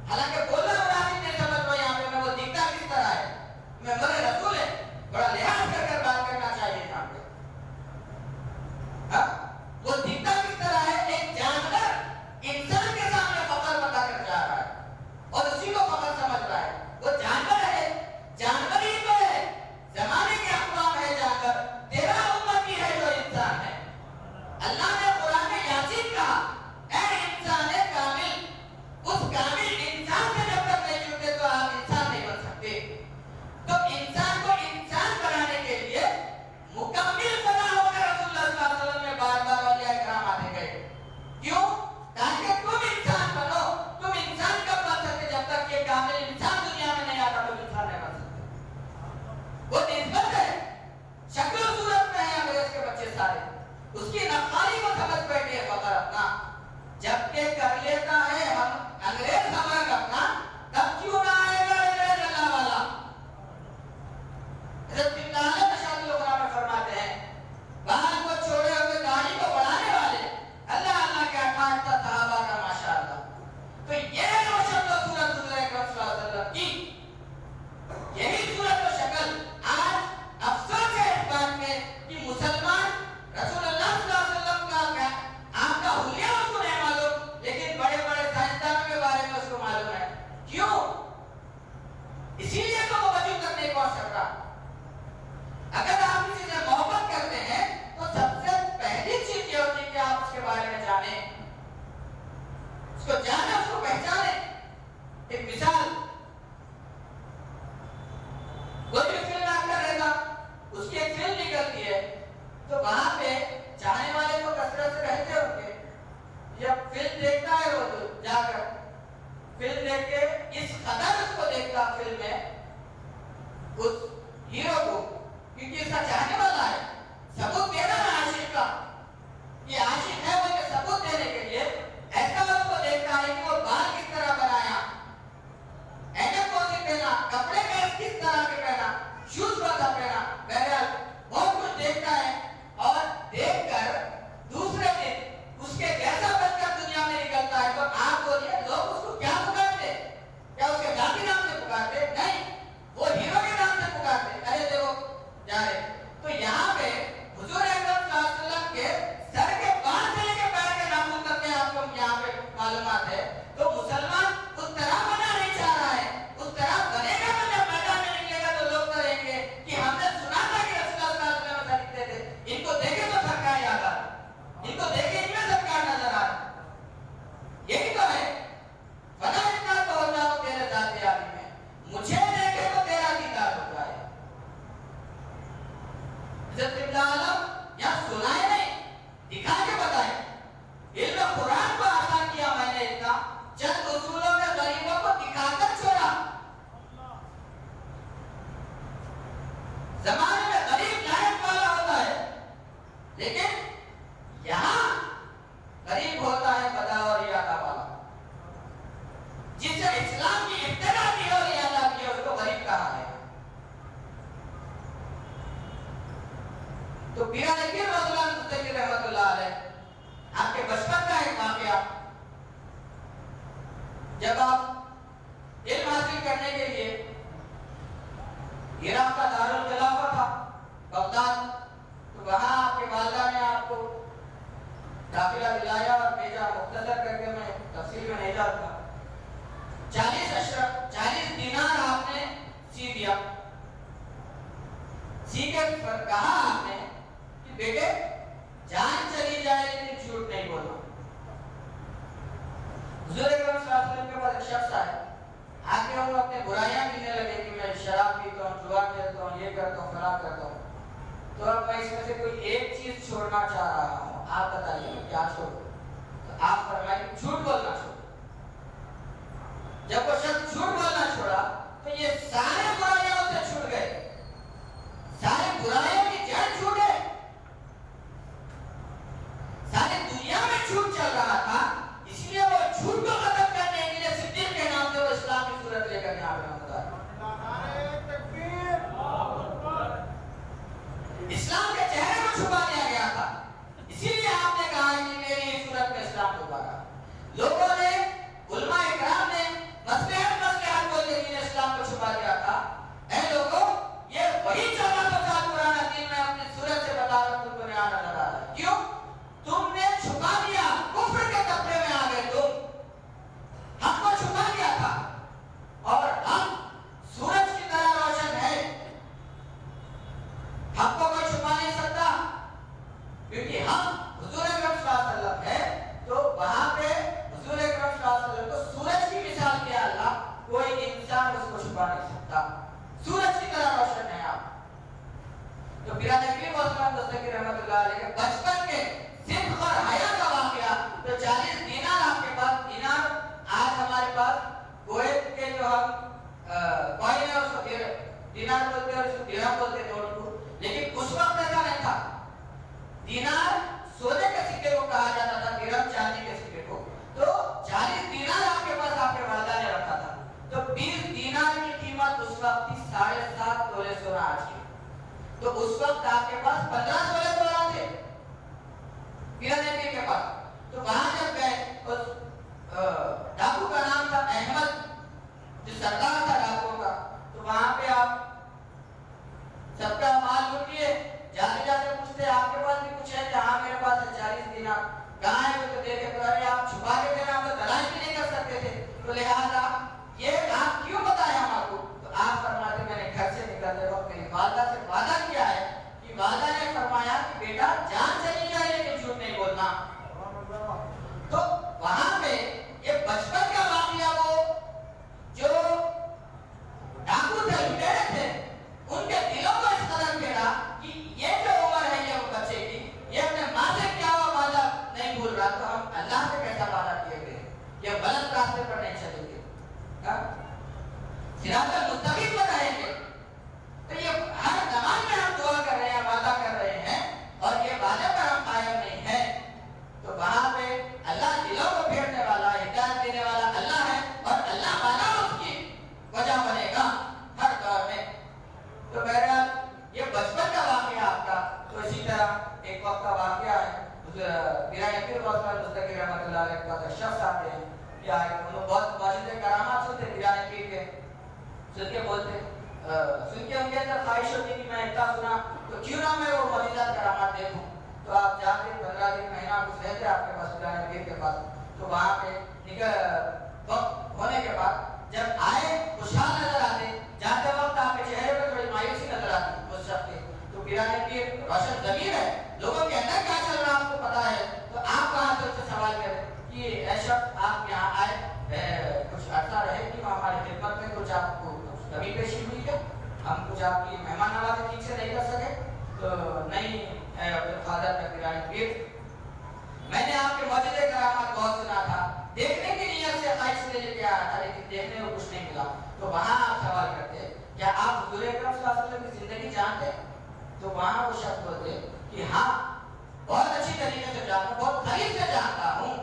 حالانکہ بولنا مناسب نہیں سمجھ لو یہاں پہ, میں وہ دکھتا کس طرح ہے, میں مرے رسول ہے, بڑا لحاظ کر کر بات کرنا چاہیے یہاں پہ. وہ دکھتا کس طرح ہے؟ ایک جانور انسان کے سامنے فخر بتا کر جا رہا ہے اور اسی کو فخر سمجھ رہا ہے. وہ جانور ہے, جانور ہی تو ہے, زمانے کے اقوام ہے جانور, تیرا امتی ہے جو انسان ہے. اللہ نے قرآن میں یاسین کہا اے انسان کامل. اس کامل انسان سے جب تک نہیں جڑتے تو آپ انسان نہیں بن سکتے. تو انسان کو انسان بنانے کے لیے مکمل بنا ہو کر رسول اللہ صلی اللہ علیہ وسلم میں بار بار اولیاء کرام آتے گئے. کیوں؟ تاکہ تم انسان بنو. تم انسان کب بن سکتے؟ جب تک یہ کامل انسان دنیا میں نہیں آتا تم انسان نہیں بن سکتے. وہ نسبت ہے, شکل و صورت میں ہے انگریز کے بچے سارے. اس کی نقالی کو سمجھ بیٹھے فخر اپنا. جب کہ کر لیتا ہے ہم انگریز سمجھ اپنا, تب کیوں نہ آئے گا انگریز اللہ والا. حضرت اللہ مشاہد القرآن میں فرماتے ہیں بال کو چھوڑے ہوئے داڑھی کو بڑھانے والے اللہ اللہ کے اٹھاٹ تھا صحابہ کا ماشاءاللہ. تو یہ روشن و صورت حضور اکرم صلی اللہ علیہ وسلم کی, یہی صورت و شکل. آج افسوس ہے اس بات میں کہ مسلمان رسول اللہ صلی اللہ علیہ وسلم کا آپ کا حلیہ اس کو نہیں معلوم, لیکن بڑے بڑے سائنسدانوں کے بارے میں اس کو معلوم ہے. کیوں؟ اسی لیے تو وہ وجود تک نہیں پہنچ سکتا. اگر آپ کسی سے محبت کرتے ہیں تو سب سے پہلی چیز یہ ہوتی ہے کہ آپ اس کے بارے میں جانیں, اس کو جانیں, اس کو پہچانیں. ایک مثال, کوئی بھی فلم ایکٹر رہتا, اس کی ایک فلم نکلتی ہے تو وہاں پہ چاہنے والے کو کثرت سے رہتے ہوں گے. جب فلم دیکھتا ہے وہ جا کر فلم دیکھ کے اس قدر اس کو دیکھتا فلم میں اس ہیرو کو, کیونکہ اس کا چاہنے والا ہے, ثبوت دینا ہے عاشق کا. یہ عاشق ہے وہ کہ ثبوت دینے کے لیے ایسا اس کو دیکھتا ہے کہ وہ بال کس طرح بنایا, ایڈم کون سی پہنا, کپڑے کس طرح کے پہنا, شوز کون سا پہنا, بہرحال بہت کچھ دیکھتا ہے. اور لیکن یہاں غریب ہوتا ہے بدا اور ارادہ والا، جس سے اسلام کی ابتدا کی اور ارادہ کی اس کو غریب کہا ہے۔ تو پیران پیر رضوان مستقی رحمت اللہ علیہ آپ کے بچپن کا ایک واقعہ، جب آپ علم حاصل کرنے کے لیے عراق کا دارالخلافہ تھا بغداد، تو وہاں آپ کے والدہ نے آپ کو داخلہ دلایا اور بھیجا۔ مختصر کر کے میں تفصیل میں نہیں جاتا، 40 دینار آپ نے سی دیا، سی کے کہا آپ نے کہ بیٹے جان چلی جائے لیکن جھوٹ نہیں بولنا۔ حضور اکرم صلی اللہ علیہ وسلم کے پاس ایک شخص آئے، آگے وہ اپنے برائیاں گننے لگے کہ میں شراب پیتا ہوں، جوا کھیلتا ہوں، یہ کرتا ہوں، فلاں کرتا ہوں، تو اب میں اس میں سے کوئی ایک چیز چھوڑنا چاہ رہا ہوں، آپ بتائیے کیا چھوڑوں؟ تو آپ فرمائیں جھوٹ بولنا چھوڑو۔ جب وہ شخص جھوٹ بولنا چھوڑا تو یہ سارے برائیاں اسے چھوٹ گئے، سارے برائیوں کی جڑ چھوٹے، ساری دنیا میں جھوٹ چل رہا تھا، اس لیے وہ جھوٹ کو ختم کرنے کے لیے صدیق کے نام سے وہ اسلام کی صورت لے کر یہاں پہ آمدا ہے۔ اسلام کے چہرے کو چھپا دیا گیا تھا، اسی لیے آپ نے کہا کہ میری صورت میں اسلام ڈوبا رہا۔ لوگوں نے، علماء اکرام نے مصلحت بول کے دین اسلام کو چھپا دیا تھا۔ اے لوگوں، یہ وہی 1400 سال پرانا دین میں اپنی صورت سے بتا رہا ہوں، تم کو نیا نظر آ رہا ہے۔ کیوں؟ تم نے چھپا دیا، کفر کے طبقے میں آ گئے تم، ہم کو چھپا دیا تھا اور ہم سورج کی طرح روشن ہے، ہم کو کوئی چھپا نہیں سکتا، کیونکہ ہم حضور اکرم صلی اللہ علیہ وسلم ہے۔ تو وہاں پہ حضور اکرم صلی اللہ علیہ وسلم کو سورج کی مثال دیا اللہ، کوئی انسان اس کو چھپا نہیں سکتا، سورج کی طرح روشن ہے آپ۔ تو پیران پیر رضوان مستقی رحمت اللہ علیہ کے بچپن کے صدق اور حیا کا واقعہ، تو 40 دینار آپ کے پاس، دینار آج ہمارے پاس کویت کے جو ہم کوئن ہے اس کو دینار بولتے ہیں اور اس کو درہم بولتے ہیں نوٹ کو، لیکن اس وقت ایسا نہیں تھا۔ دینار سونے کے سکے کو کہا جاتا تھا، درہم چاندی کے سکے کو۔ تو 40 دینار آپ کے پاس آپ کے والدہ نے رکھا تھا، تو 20 دینار کی قیمت اس وقت تھی 7.5 تولے سونا آج کی۔ تو اس وقت آپ کے پاس 15 تولے سونا تھے پیران پیر کے پاس۔ تو وہاں جب گئے، اس ڈاکو کا نام تھا احمد، جو سردار تھا ڈاکو کا، تو وہاں پہ آپ سب کا مال لوٹ لیے، جاتے جاتے پوچھتے آپ کے پاس بھی کچھ ہے؟ کہ ہاں میرے پاس ہے 40 دینار۔ کہاں ہے؟ تو دے کے تو آپ چھپا کے دینا، آپ تو تلاش بھی نہیں کر سکتے تھے، تو لہٰذا یہ آپ کیوں بتائے ہم آپ کو؟ تو آپ فرماتے میں نے گھر سے نکلتے وقت میری والدہ سے وعدہ کیا ہے کہ والدہ نے فرمایا کہ بیٹا جان چلی جائے لیکن جھوٹ نہیں بولنا۔ تو وہاں پہ یہ بچپن کا واقعہ، وہ جو ڈاکو تھے، لٹیرے تھے، ان کے دلوں کو اس قدر پھیرا کہ یہ جو عمر ہے یہ وہ بچے کی، یہ اپنے ماں سے کیا ہوا وعدہ نہیں بھول رہا، تو ہم اللہ سے کیسا وعدہ کیے گئے، یہ غلط راستے پر نہیں چلیں گے، صراط المستقیم پر رہیں گے۔ تو یہ ہر زمان میں ہم دعا کر رہے ہیں، وعدہ کر رہے ہیں، اور یہ وعدے پر ہم قائم نہیں ہیں۔ تو وہاں پہ اللہ دلوں کو پھیرنے والا، ہدایت دینے والا اللہ ہے، اور اللہ والا اس کی وجہ بنے گا ہر دور میں۔ تو بہرحال یہ بچپن کا واقعہ آپ کا۔ تو اسی طرح ایک وقت کا واقعہ ہے، پیران پیر رضوان مستقی رحمت اللہ علیہ کے پاس شخص آتے ہیں، کیا ہے انہوں بہت واجد کرامات سنتے پیران پیر کے، سن کے بولتے، سن کے ان کے اندر خواہش ہوتی کہ میں اتنا سنا تو کیوں نہ میں وہ معجزات کرامات دیکھوں۔ تو آپ جاتے 15 دن مہینہ کچھ رہتے آپ کے پاس پیران پیر کے پاس۔ تو وہاں پہ وقت ہونے کے بعد جب آئے خوشحال نظر آتے، جاتے وقت آپ کے چہرے پر تھوڑی مایوسی نظر آتی اس شخص کے۔ تو پیران پیر روشن ضمیر ہے، لوگوں کے اندر کیا چل رہا آپ کو پتا ہے، تو آپ وہاں سے اس سے سوال کریں کہ اے شخص آپ یہاں آئے کچھ عرصہ رہے کہ ہماری خدمت میں کچھ آپ کو کمی پیشی ہوئی ہے، ہم کچھ آپ کی مہمان نوازی ٹھیک سے نہیں کر سکے؟ تو نہیں فادر میں پیران پیر، میں نے آپ کے معجزے کرامات بہت سنا تھا، دیکھنے کی نیت سے خواہش سے لے کے آیا تھا، لیکن دیکھنے کو کچھ نہیں ملا۔ تو وہاں آپ سوال کرتے کیا آپ حضور اکرم صلی اللہ علیہ وسلم کی زندگی جانتے؟ تو وہاں وہ شخص بولتے کہ ہاں جانتا ہوں، بہت قریب سے جانتا ہوں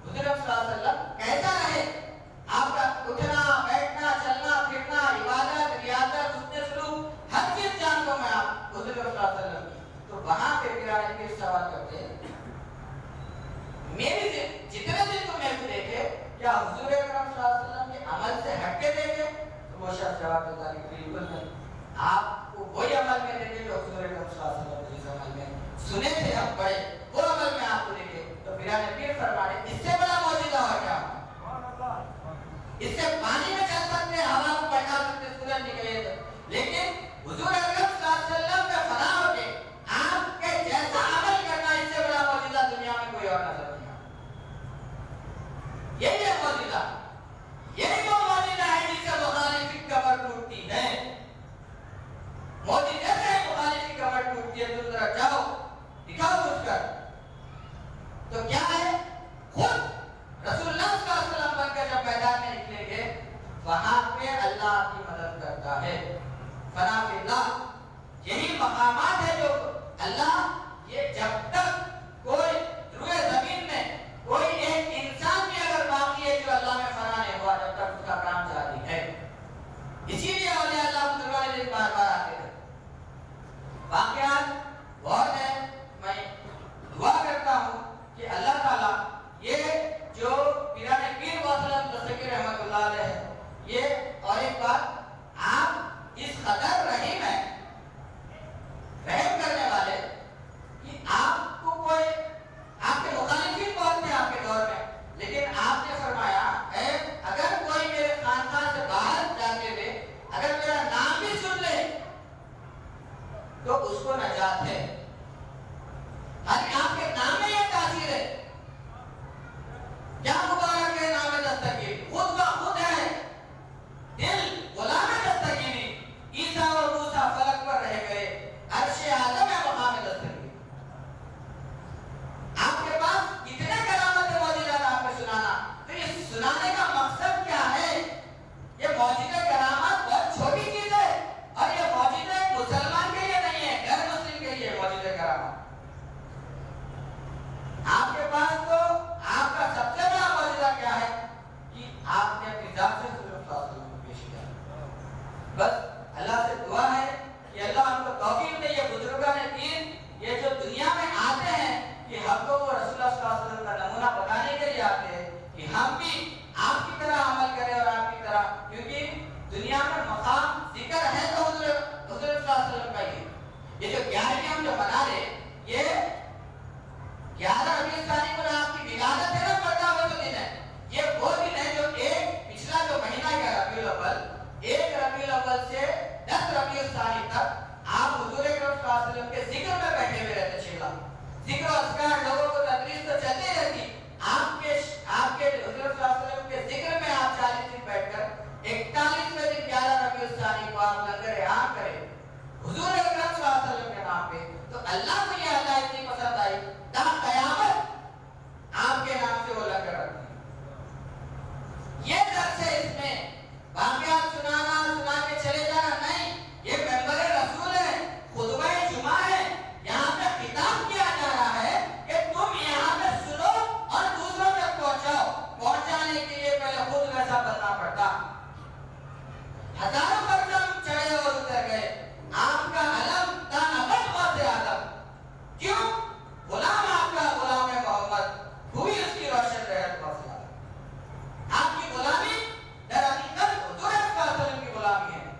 حضور صلی اللہ علیہ وسلم کیسا رہے، آپ کا اٹھنا بیٹھنا چلنا پھرنا عبادت ریاضت حسن سلوک ہر چیز جانتا ہوں میں آپ حضور صلی اللہ علیہ وسلم کی. تو وہاں پہ پیارے پیر سوال کرتے ہیں میری جتنے دن تم نے دیکھے کیا حضور اکرم صلی اللہ علیہ وسلم کے عمل سے ہٹ کے دیکھے؟ تو وہ شخص جواب دیتا ہے بالکل نہیں، آپ کو وہی عمل میں دیکھے جو حضور اکرم صلی اللہ علیہ وسلم جس عمل میں سنے تھے ہم پڑھے وہ عمل میں آپ کو دیکھے. تو پیارے پیر فرمانے اس سے بڑا معجزہ ہوا کیا؟ اس سے پانی میں چل سکتے ہوا کو پلٹا سکتے سورج نکلے، لیکن حضور اکرم صلی اللہ علیہ وسلم کا فنا ہو کے آپ کے جیسا عمل کرنا اس سے بڑا معجزہ دنیا میں کوئی اور نظر نہیں. یہی ہے معجزہ، یہی وہ معجزہ ہے جس سے مخالف کی کمر ٹوٹتی ہے. معجزے سے مخالف کی کمر ٹوٹتی ہے. تم ذرا جاؤ دکھاؤ کچھ کر. تو کیا ہے؟ خود رسول اللہ صلی اللہ علیہ وسلم بن کر جب میدان میں نکلیں گے وہاں پہ اللہ کی مدد کرتا ہے. فنا فی اللہ یہی مقامات ہے جو اللہ یہ جب تک کوئی روئے زمین میں کوئی ایک انسان بھی اگر باقی ہے جو اللہ میں فنا نہیں ہوا جب تک اس کا کام جاری ہے. اسی لیے اولیاء اللہ بزرگان علیہ بار بار آتے ہیں. واقعات بہت ہے. میں دعا کرتا ہوں کہ اللہ تعالیٰ یہ جو پیرانے پیر واسلم دستگیر رحمت اللہ علیہ ہے یہ اور ایک بات آپ اس قدر رحیم ہے رحم کرنے والے کہ آپ کو کوئی آپ کے مخالفین بہت تھے آپ کے دور میں، لیکن آپ نے فرمایا اگر کوئی میرے خاندان سے باہر جاتے ہوئے اگر میرا نام بھی سن لے تو اس کو نجات ہے. آپ کے نام میں یہ تاثیر ہے. کیا مبارک ہے نام دستگیر، خود بخود ہے دل غلام دستگیری. عیسیٰ اور موسیٰ فلک پر رہ گئے، عرش اعظم ہے مقام دستگیر. آپ کے پاس کتنے کرامت معجزات آپ کو سنانا. تو یہ سنانے کا مقصد کیا ہے؟ یہ معجزہ کرامت بہت چھوٹی چیز ہے اور یہ معجزہ ایک مسلمان کے لیے نہیں ہے، غیر مسلم کے لیے معجزہ کرامت. آپ کے پاس تو آپ کا سب سے بڑا معجزہ کیا ہے کہ آپ نے اپنی ذات سے صلی اللہ علیہ وسلم کو پیش کیا. بس اللہ سے دعا ہے کہ اللہ ہم کو توفیق دے یہ بزرگان دین یہ جو دنیا میں آتے ہیں کہ ہم کو وہ رسول اللہ صلی اللہ علیہ وسلم کا نمونہ بتانے کے لیے آتے ہیں کہ ہم بھی آپ کی طرح عمل کریں اور آپ کی طرح، کیونکہ دنیا میں مقام ذکر ہے تو حضور صلی اللہ علیہ وسلم کا یہ جو 11ویں ہم جو منا رہے یہ 11 ربیع الثانی کو آپ کی ولادت ہے نا پڑتا ہوا جو دن ہے. یہ وہ دن ہے جو ایک پچھلا جو مہینہ کا ربیع الاول 1 ربیع الاول سے 10 ربیع الثانی تک آپ حضور اکرم صلی اللہ علیہ وسلم کے ذکر میں بیٹھے ہوئے رہتے. 6 ذکر و اذکار لوگوں کو تدریس تو چلتی رہتی. آپ کے حضور صلی اللہ علیہ وسلم کے ذکر میں آپ 40 دن بیٹھ کر 41ویں دن 11 ربیع الثانی کو آپ لنگر عام کریں حضور اکرم صلی اللہ علیہ وسلم کے نام پہ. تو اللہ کو یہ اللہ اتنی پسند آئی تا قیامت آپ کے نام سے وہ لنگر رکھتے ہیں. یہ درس ہے، اس میں واقعات سنا کے چلے جانا نہیں. یہ ممبر رسول ہے، خطبہ جمعہ ہے، یہاں پہ خطاب کیا جا رہا ہے کہ تم یہاں پہ سنو اور دوسروں تک پہنچاؤ. پہنچانے کے لیے پہلے خود ویسا بننا پڑتا. ہزاروں پرچم چڑھے اور اتر گئے، آپ کا علم تا ابد غوث اعظم. کیوں؟ غلام آپ کا غلام محمد ہوئی اس کی روشن رہت غوث اعظم. آپ کی غلامی در حقیقت حضور صلی اللہ علیہ وسلم کی غلامی ہے.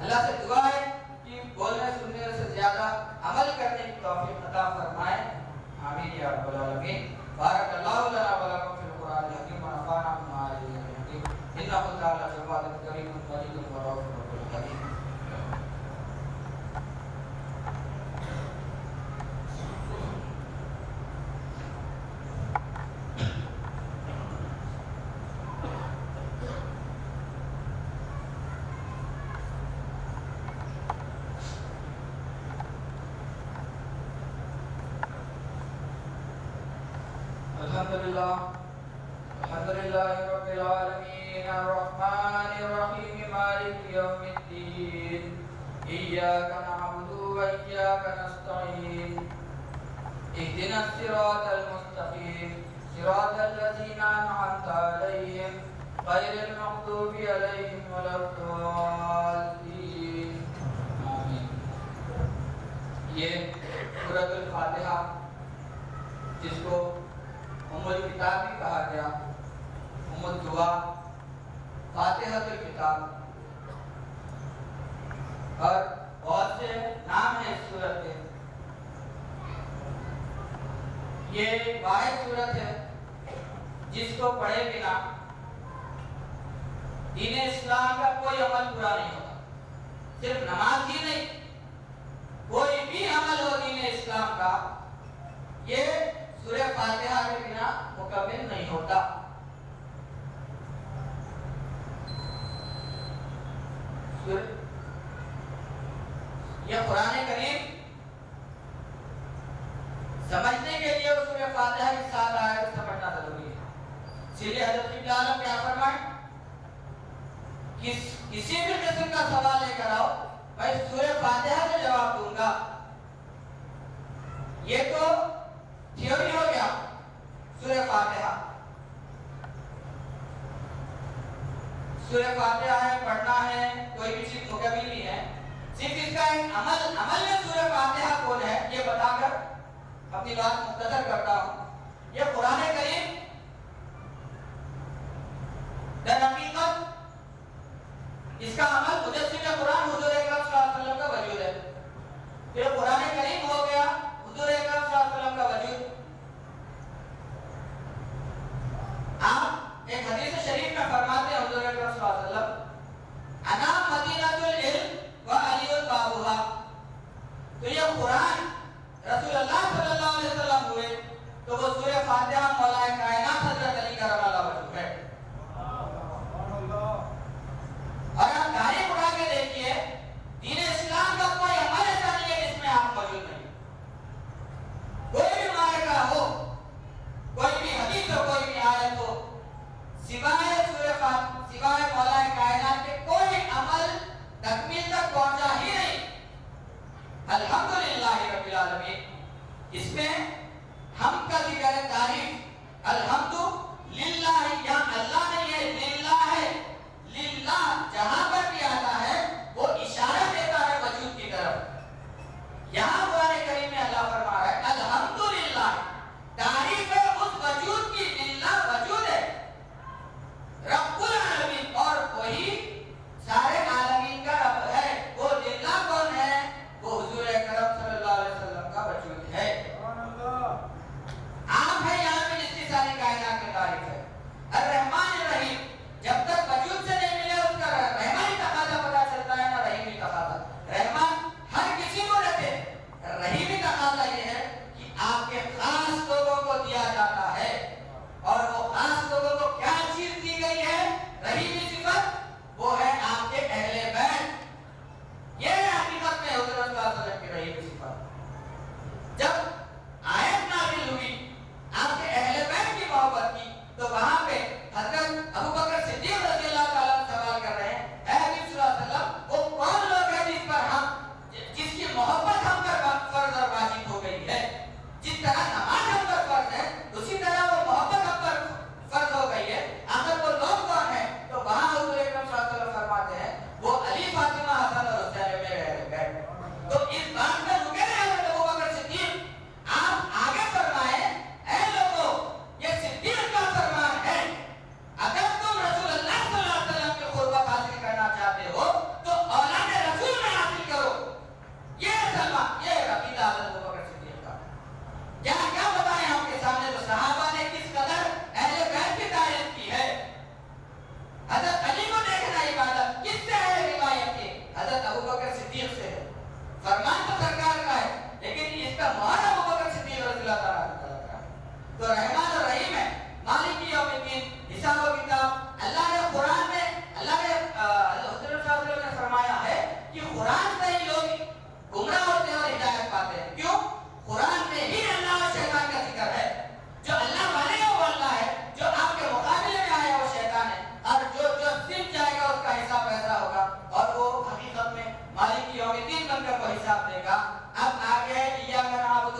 اللہ سے دعا ہے کہ بولنے سننے سے زیادہ عمل کرنے کی توفیق عطا فرمائے. آمین یا رب العالمین. بارک اللہ لنا و لکم فی القرآن الحکیم و نفعنا بما فیہ من الحکیم. انہ تعالی جواد کریم مجید و رؤوف رحیم. الحمدللہ رب العالمین الرحمن الرحیم مالک یوم الدین ایاک نعبد و ایاک نستعین اهدنا الصراط المستقيم صراط الذين أنعمت عليهم غير المغضوب عليهم ولا الضالين آمين. یہ سورۃ الفاتحہ جس کو ام الکتاب بھی کہا گیا، ام الدعا، فاتحۃ الکتاب، اور بہت سے نام ہیں اس سورت کے. یہ واحد سورت ہے جس کو پڑھے بنا دین اسلام کا کوئی عمل پورا نہیں ہوتا. صرف نماز ہی نہیں، کوئی بھی عمل ہو دین اسلام کا یہ سورہ فاتحہ کے بنا مکمل نہیں ہوتا. یہ قرآن کریم سمجھنے کے لیے سورہ فاتحہ کی 7 آیات سمجھنا ضروری ہے. اسی لیے حضرت ابن عالم کیا فرمائے، کسی بھی قسم کا سوال لے کر آؤ میں سورہ فاتحہ سے جواب دوں گا. یہ تو تھیوری ہو گیا. سورہ فاتحہ ہے، پڑھنا ہے، کوئی بھی چیز مکمل نہیں ہے. صرف اس کا ایک عمل میں سورہ فاتحہ کون ہے یہ بتا کر اپنی بات مختصر کرتا ہوں. یہ قرآن کریم در حقیقت اس کا عمل مجسم قرآن حضور اکرم صلی اللہ علیہ وسلم کا وجود ہے. یہ قرآن کریم ہو گیا حضور اکرم صلی اللہ علیہ وسلم کا وجود. آپ ایک حدیث شریف میں فرماتے ہیں حضور اکرم صلی اللہ علیہ وسلم انا مدینۃ العلم و علی بابھا. تو یہ قرآن رسول اللہ صلی اللہ علیہ وسلم ہوئے تو وہ سورہ فاتحہ مولا کائنات حضرت علی کرم اللہ وجہ ہے. اور آپ تاریخ اٹھا کے دیکھیے دین اسلام کا کوئی عمل ایسا نہیں ہے جس میں آپ موجود نہیں. کوئی بھی معرکہ ہو، کوئی بھی حدیث ہو، کوئی بھی آیت ہو، سوائے مولا کائنات کے کوئی عمل تکمیل تک پہنچا ہی نہیں. الحمدللہ رب العالمین. اس میں ہم کا ذکر ہے، تعریف. الحمدللہ یہاں اللہ نہیں ہے، للہ ہے. للہ جہاں پر بھی آتا ہے وہ اشارہ دیتا ہے وجود کی طرف. یہاں قرآن کریم میں اللہ فرما رہا ہے الحمدللہ، تعریف ہے اس وجود کی. للہ وجود ہے رب العالمین، اور وہی سارے عالمین کا رب ہے. وہ للہ کون ہے؟ وہ حضور اکرم صلی اللہ علیہ وسلم کا وجود ہے. آپ ہے یہاں پہ جس کی ساری کائنات میں تعریف ہے. الرحمن الرحیم، جب تک وجود سے نہیں ملے اس کا رحمانی تقاضا پتا چلتا ہے نہ رحیمی تقاضا. رحمان ہر کسی کو رہتے، رحیمی تقاضا یہ ہے کہ آپ کے خاص لوگوں کو دیا جاتا ہے. اور وہ خاص لوگوں کو کیا چیز دی گئی ہے؟ رحیمی صفت، وہ ہے آپ کے اہل بیت. یہ حقیقت میں حضور صلی اللہ علیہ وسلم کی رحیمی صفت. جب آیت نازل ہوئی آپ کے اہل بیت کی محبت کی تو وہاں پہ حضرت ابو بکر صدیق رضی اللہ تعالیٰ سوال کر رہے ہیں اے حبیب صلی اللہ علیہ وسلم وہ کون لوگ ہیں جس کی محبت ہم پر فرض اور واجب ہو گئی ہے؟ جس طرح نماز ہم پر فرض ہے اسی طرح وہ محبت ہم پر فرض ہو گئی ہے. اگر وہ لوگ کون ہیں تو وہاں حضور اکرم صلی اللہ علیہ وسلم فرماتے ہیں وہ علی، فاطمہ، حسن اور حسین میں رہ گئے. تو اس بات میں رکے رہے حضرت ابو بکر صدیق. آپ آگے فرمائیں اے لوگوں یہ صدیق کا فرمان ہے، اگر تم رسول اللہ صلی اللہ علیہ وسلم کی قربت حاصل کرنا چاہتے ہو تو اولاد رسول میں حاصل کرو. یہ سلمان، یہ عقیدہ حضرت ابو بکر صدیق کا. کیا بتائیں آپ کے سامنے تو صحابہ نے کس قدر اہل بیت کی تعریف کی ہے. حضرت علی کو دیکھنا عبادت کس سے ہے روایت کی؟ حضرت ابو بکر صدیق سے ہے. فرمان تو سرکار کا ہے لیکن اس کا مہر ابو بکر صدیق رضی اللہ تعالیٰ کا ہے. تو رحمان اور رحیم ہے، مالک یوم الدین، حساب و کتاب. اللہ نے قرآن میں حضرت صلی اللہ علیہ وسلم نے فرمایا ہے کہ قرآن سے ہی لوگ گمراہ ہوتے ہیں اور ہدایت پاتے ہیں. کیوں؟ قرآن میں ہی اللہ اور شیطان کا ذکر ہے. جو اللہ والے ہیں وہ اللہ ہے، جو آپ کے مقابلے میں آیا وہ شیطان ہے. اور جو سمجھ جائے گا اس کا حساب ایسا ہوگا اور وہ حقیقت میں مالک یوم الدین بن کر وہ حساب دے گا. اب آگے ایاک نعبد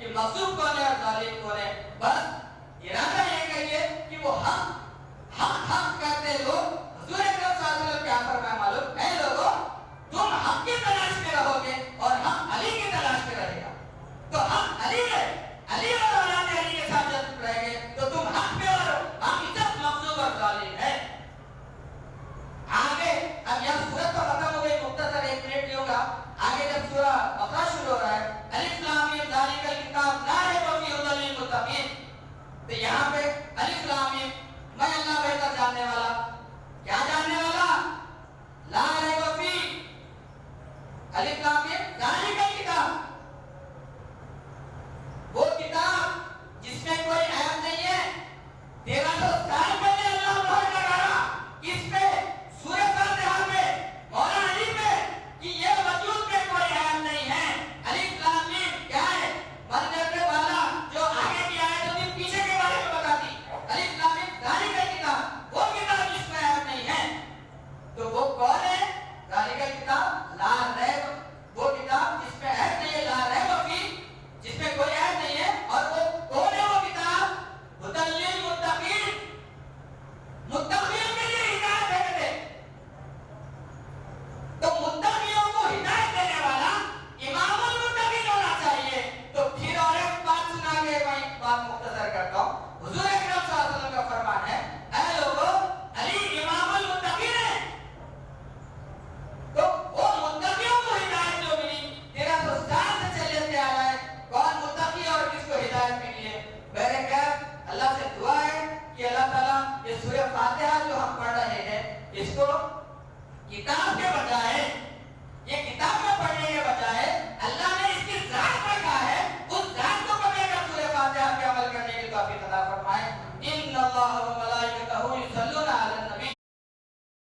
کہ مغصوب کون ہے اور ظالم کون ہے. بس ارادہ یہ کہیے کہ وہ حق کرتے لوگ حضور اکرم صلی اللہ علیہ وسلم کیا فرمایا معلوم ہے لوگوں تم حق کی تلاش میں رہو گے اور حق علی کی تلاش میں رہے گا. تو حق علی ہے, علی اور اولاد علی کے ساتھ جب رہیں گے تو تم حق پہ اور حقیقت مغصوب اور ظالم ہے. آگے اب یہاں سورت تو ختم ہو گئی, مختصر 1 منٹ نہیں ہوگا. آگے جب سورہ بقرہ شروع ہو رہا ہے الف لام میم ذالک الکتاب لا ریب فیہ ھدی للمتقین, تو یہاں پہ الف لام میم میں اللہ بہتر جاننے والا, کیا جاننے والا, لا ریب فیہ, الف لام میم ذالک الکتاب, وہ کتاب جس میں کوئی عیب نہیں ہے. 1300 سال پہلے اللہ مہر لگایا کس پہ, سورہ فاتحہ پہ, مولا علی پہ, کہ یہ وجود میں کوئی عیب نہیں ہے. الف لام میم کیا ہے, مرنے والا جو آگے کی آیت ہوتی پیچھے کے بارے میں بتاتی. الف لام میم ذالک الکتاب, وہ کتاب جس میں عیب نہیں ہے. تو وہ کون ہے, ذالک الکتاب لا ریب, وہ کتاب جس میں عیب نہیں ہے, لا ریب فیہ, جس میں کوئی عیب نہیں ہے. اور وہ کون ہے, وہ کتاب ھدی للمتقین, متقین کے لیے ہدایت ہے. کہتے تو متقیوں کو ہدایت دینے والا امام المتقین ہونا چاہیے. تو پھر اور ایک بات سنا کے میں بات مختصر کرتا ہوں. حضور اکرم صلی اللہ علیہ وسلم کا فرمان ہے, اے لوگوں علی امام المتقین ہے. تو وہ متقیوں کو ہدایت جو ملی 1300 سال سے چلتے آ رہا ہے, کون متقی اور کس کو ہدایت ملی ہے. میرے خیر اللہ سے دعا ہے کہ اللہ تعالیٰ یہ سورہ فاتحہ جو ہم پڑھ رہے ہیں اس کو کتاب کے بجائے, یہ کتاب میں پڑھنے کے بجائے اللہ نے اس کی ذات رکھا ہے, اس ذات کو پڑھنے کا سورہ فاتحہ پہ عمل کرنے کی توفیق